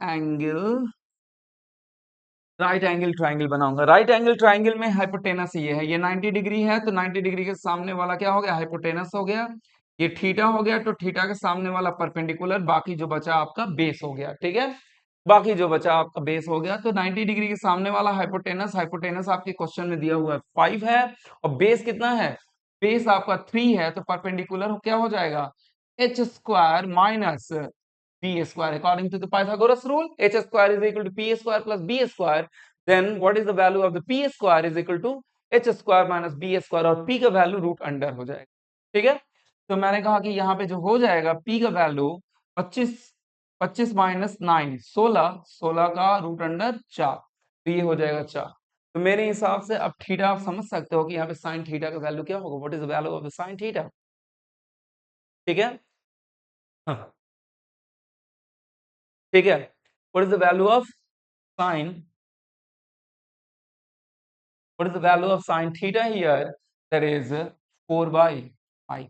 एंगल ट्राइंगल बनाऊंगा। राइट एंगल ट्राइंगल में हाइपोटेनस ये है, ये 90 डिग्री है, तो 90 डिग्री के सामने वाला क्या हो गया, हाइपोटेनस हो गया। ये थीटा हो गया, तो थीटा के सामने वाला परपेंडिकुलर, बाकी जो बचा आपका बेस हो गया। ठीक है, बाकी जो बचा आपका बेस हो गया। तो 90 डिग्री के सामने वाला हाइपोटेनस, हाइपोटेनस आपके क्वेश्चन में दिया हुआ है 5 है, और बेस कितना है, बेस आपका 3 है, तो परपेंडिकुलर क्या हो जाएगा, H square minus b square according to the Pythagoras rule, h square is equal to p square plus b square, then what is the value of the p square is equal to h square minus b square, और p का value root under हो जाएगा। ठीक है, तो मैंने कहा कि यहाँ पे जो हो जाएगा p का वैल्यू 25, 25 माइनस 9 16, 16 का रूट अंडर 4, तो ये हो जाएगा 4। तो मेरे हिसाब से अब थीटा आप समझ सकते हो कि यहाँ पे साइन थीटा का वैल्यू क्या होगा, what is the value of the sine theta. ठीक है, हाँ, ठीक है, what is the value of sign what is the value of sine theta here, that is 4/5।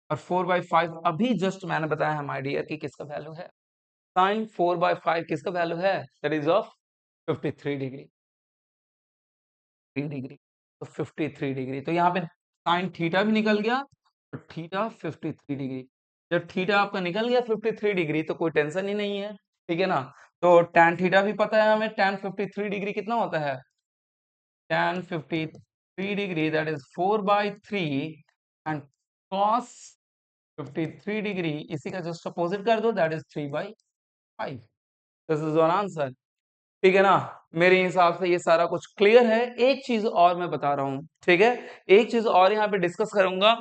और 4/5 अभी जस्ट मैंने बताया माय डियर कि किसका वैल्यू है, साइन 4/5 किसका वैल्यू है, that is of 53 degree, 3 degree, तो 53 डिग्री। तो यहाँ पे साइन थीटा भी निकल गया और थीटा 53 डिग्री। जब थीटा आपका निकल गया 53 डिग्री तो कोई टेंशन ही नहीं है, ठीक है ना। तो tan थीटा भी पता है हमें, tan 53 डिग्री कितना होता है, tan 53 degree that is 4/3 and cos 53 degree इसी का जस्ट अपोजिट कर दो, that is 3/5। This is one answer, ठीक है ना। मेरे हिसाब से ये सारा कुछ क्लियर है। एक चीज और मैं बता रहा हूं, ठीक है, एक चीज और यहाँ पे डिस्कस करूंगा,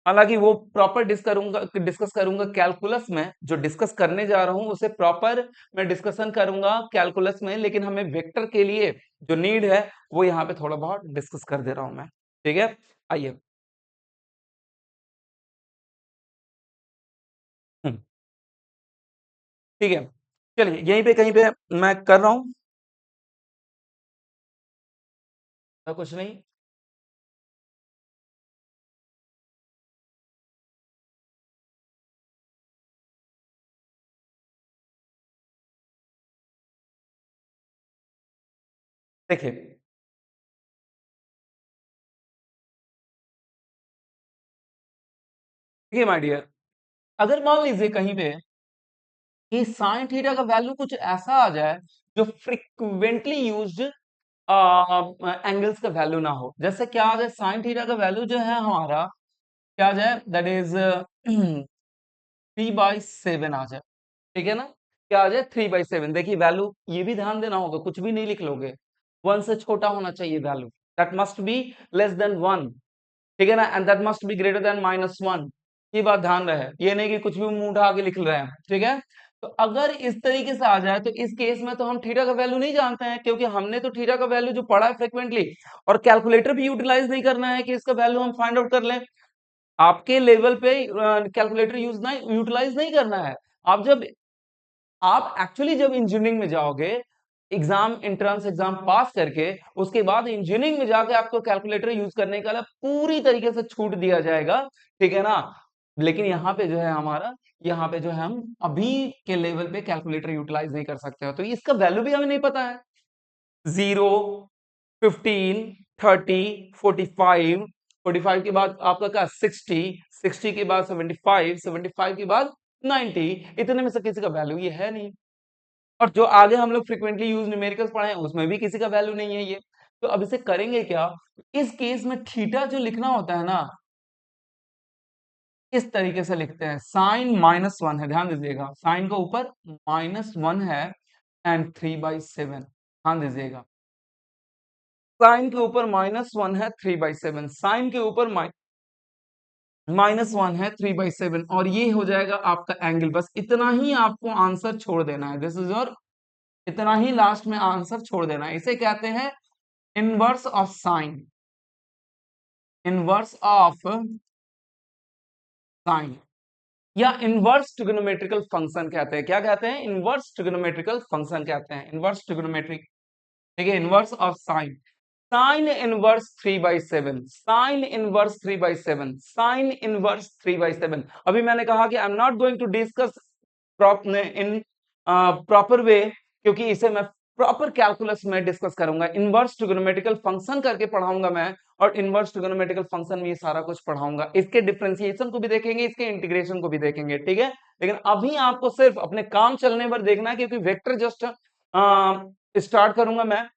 हालांकि वो प्रॉपर डिस्कस करूंगा कैलकुलस में, जो डिस्कस करने जा रहा हूं उसे प्रॉपर मैं डिस्कशन करूंगा कैलकुलस में, लेकिन हमें वेक्टर के लिए जो नीड है वो यहाँ पे थोड़ा बहुत डिस्कस कर दे रहा हूं मैं, ठीक है। आइए, ठीक है, चलिए यहीं पे कहीं पे मैं कर रहा हूं, कुछ नहीं। देखिए, देखिए माय डियर, अगर मान लीजिए कहीं पे कि साइन थीटा का वैल्यू कुछ ऐसा आ जाए जो फ्रिक्वेंटली यूज्ड एंगल्स का वैल्यू ना हो, जैसे क्या आ जाए, साइन थीटा का वैल्यू जो है हमारा क्या आ जाए, दैट इज 3/7 आ जाए, ठीक है ना। क्या आ जाए, 3/7। देखिए वैल्यू ये भी ध्यान देना होगा, कुछ भी नहीं लिख लोगे, 1 से छोटा होना चाहिए value, that must be less than 1, ठीक है ना, and that must be greater than -1। ये बात ध्यान रहे, ये नहीं कि कुछ भी मुंह उठा के लिख रहे हैं, ठीक है। तो अगर इस तरीके से आ जाए तो इस केस में तो हम थीटा का वैल्यू नहीं जानते हैं, क्योंकि हमने तो थीटा का वैल्यू जो पढ़ा है फ्रिक्वेंटली, और कैलकुलेटर भी यूटिलाइज नहीं करना है कि इसका वैल्यू हम फाइंड आउट कर लें। आपके लेवल पे कैलकुलेटर यूटिलाइज नहीं करना है। आप जब आप एक्चुअली जब इंजीनियरिंग में जाओगे, एग्जाम एंट्रेंस एग्जाम पास करके, उसके बाद इंजीनियरिंग में जाके आपको कैलकुलेटर यूज करने का पूरी तरीके से छूट दिया जाएगा, ठीक है ना। लेकिन यहाँ पे जो है हमारा, यहाँ पे जो है हम अभी के लेवल पे कैलकुलेटर यूटिलाइज नहीं कर सकते हो, तो इसका वैल्यू भी हमें नहीं पता है। 0, 15, 30, 45, 45 के बाद आपका क्या 60, 60 के बाद 75, 75 के बाद 90, इतने में से किसी का वैल्यू ये है नहीं। और जो आगे हम लोग फ्रिक्वेंटली यूज न्यूमेरिकल्स पढ़े हैं उसमें भी किसी का वैल्यू नहीं है ये। तो अब इसे करेंगे क्या, इस केस में थीटा जो लिखना होता है ना, इस तरीके से लिखते हैं, साइन -1 है, ध्यान दीजिएगा, साइन का ऊपर -1 है एंड 3/7, ध्यान दीजिएगा, साइन के ऊपर -1 है 3/7, साइन के ऊपर -1 है 3/7, और ये हो जाएगा आपका एंगल। बस इतना ही आपको आंसर छोड़ देना है, दिस इज योर, इतना ही लास्ट में आंसर छोड़ देना है। इसे कहते हैं inverse of sign, inverse of sign, या इनवर्स ट्रिग्नोमेट्रिकल फंक्शन कहते हैं। क्या कहते हैं, इनवर्स ट्रिग्नोमेट्रिकल फंक्शन कहते हैं, इनवर्स ट्रिग्नोमेट्रिक, ठीक है, inverse of sine, sine inverse 3/7, sine inverse 3/7, sine inverse 3/7। अभी मैंने कहा कि I am not going to discuss in proper way, क्योंकि इसे मैं प्रॉपर कैलकुलस में डिस्कस करूंगा, इनवर्स ट्रिग्नोमेट्रिकल फंक्शन करके पढ़ाऊंगा मैं, और इनवर्स ट्रिग्नोमेट्रिकल फंक्शन में ये सारा कुछ पढ़ाऊंगा, इसके डिफरेंशिएशन को भी देखेंगे, इसके इंटीग्रेशन को भी देखेंगे, ठीक है। लेकिन अभी आपको सिर्फ अपने काम चलने पर देखना है, क्योंकि वेक्टर जस्ट स्टार्ट करूंगा मैं,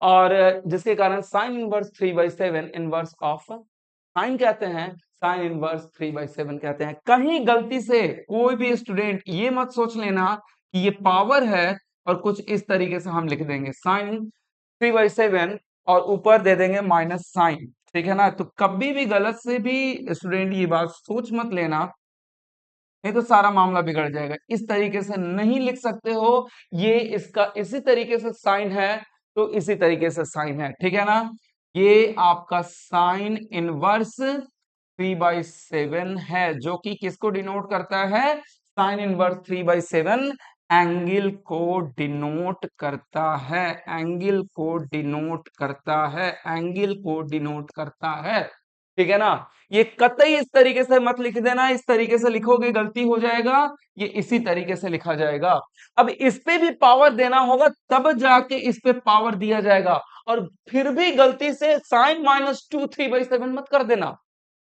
और जिसके कारण sign inverse 3/7 inverse of sign कहते हैं, साइन इनवर्स 3/7 कहते हैं। कहीं गलती से कोई भी स्टूडेंट ये मत सोच लेना कि ये पावर है और कुछ इस तरीके से हम लिख देंगे साइन 3/7 और ऊपर दे देंगे माइनस साइन, ठीक है ना। तो कभी भी गलत से भी स्टूडेंट ये बात सोच मत लेना, नहीं तो सारा मामला बिगड़ जाएगा। इस तरीके से नहीं लिख सकते हो, ये इसका इसी तरीके से साइन है तो इसी तरीके से साइन है, ठीक है ना। ये आपका साइन इनवर्स 3/7 है, जो कि किसको डिनोट करता है, साइन इनवर्स 3/7 एंगल को डिनोट करता है, एंगल को डिनोट करता है, एंगल को डिनोट करता है। ठीक है ना। ये कतई इस तरीके से मत लिख देना, इस तरीके से लिखोगे गलती हो जाएगा। ये इसी तरीके से लिखा जाएगा। अब इस पे भी पावर देना होगा तब जाके इस पे पावर दिया जाएगा। और फिर भी गलती से साइन -2 3/7 मत कर देना,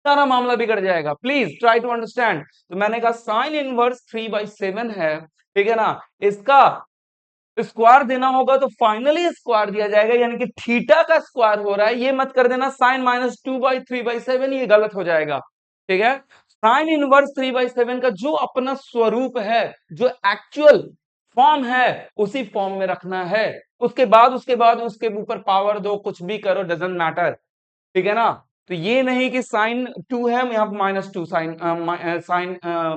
सारा मामला बिगड़ जाएगा। Please try to understand. तो मैंने कहा साइन इनवर्स 3/7 है, ठीक है ना, इसका स्क्वायर देना होगा तो फाइनली स्क्वायर दिया जाएगा, यानी कि थीटा का स्क्वायर हो रहा है। ये मत कर देना साइन -2/3/7, ये गलत हो जाएगा। ठीक है। साइन इनवर्स 3/7 का जो अपना स्वरूप है, जो एक्चुअल फॉर्म है, उसी फॉर्म में रखना है। उसके बाद उसके ऊपर पावर दो, कुछ भी करो, डजेंट मैटर। ठीक है ना। तो ये नहीं कि साइन 2 है यहाँ पे -2 साइन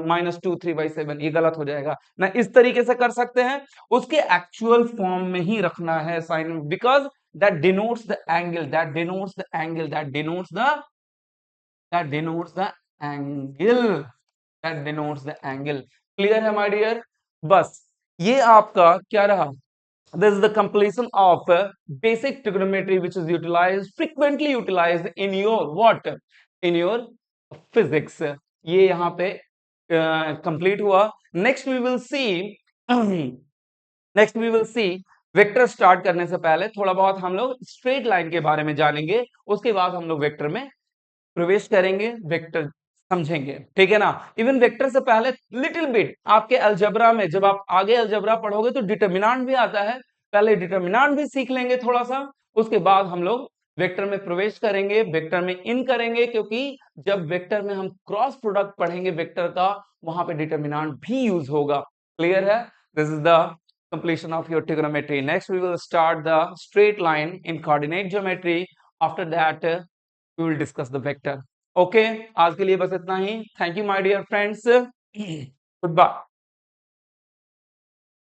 -2 3/7, ये गलत हो जाएगा ना। इस तरीके से कर सकते हैं, उसके एक्चुअल फॉर्म में ही रखना है sine, because that denotes the angle, that denotes the angle, that denotes the angle, that denotes the angle. Clear है माय डियर। बस ये आपका क्या रहा, this is the completion of basic trigonometry which is utilized, frequently utilized in your what, in your physics। ये यहाँ पे complete हुआ। Next we will see next we will see vector start करने से पहले थोड़ा बहुत हम लोग स्ट्रेट लाइन के बारे में जानेंगे, उसके बाद हम लोग वेक्टर में प्रवेश करेंगे, वेक्टर समझेंगे। ठीक है ना। इवन वेक्टर से पहले लिटिल बिट आपके अलजबरा में, जब आप आगे अलजबरा पढ़ोगे तो डिटर्मिनेंट भी आता है, पहले डिटर्मिनेंट भी सीख लेंगे थोड़ा सा, उसके बाद हम लोग वेक्टर में प्रवेश करेंगे, वेक्टर में इन करेंगे, क्योंकि जब वेक्टर में हम क्रॉस प्रोडक्ट पढ़ेंगे वेक्टर का, वहां पे डिटर्मिनेंट भी यूज होगा। क्लियर है। This is the completion of your trigonometry. Next we will start the straight line in coordinate geometry. After that we will discuss the vector. Okay, आज के लिए बस इतना ही। Thank you my dear friends, good bye.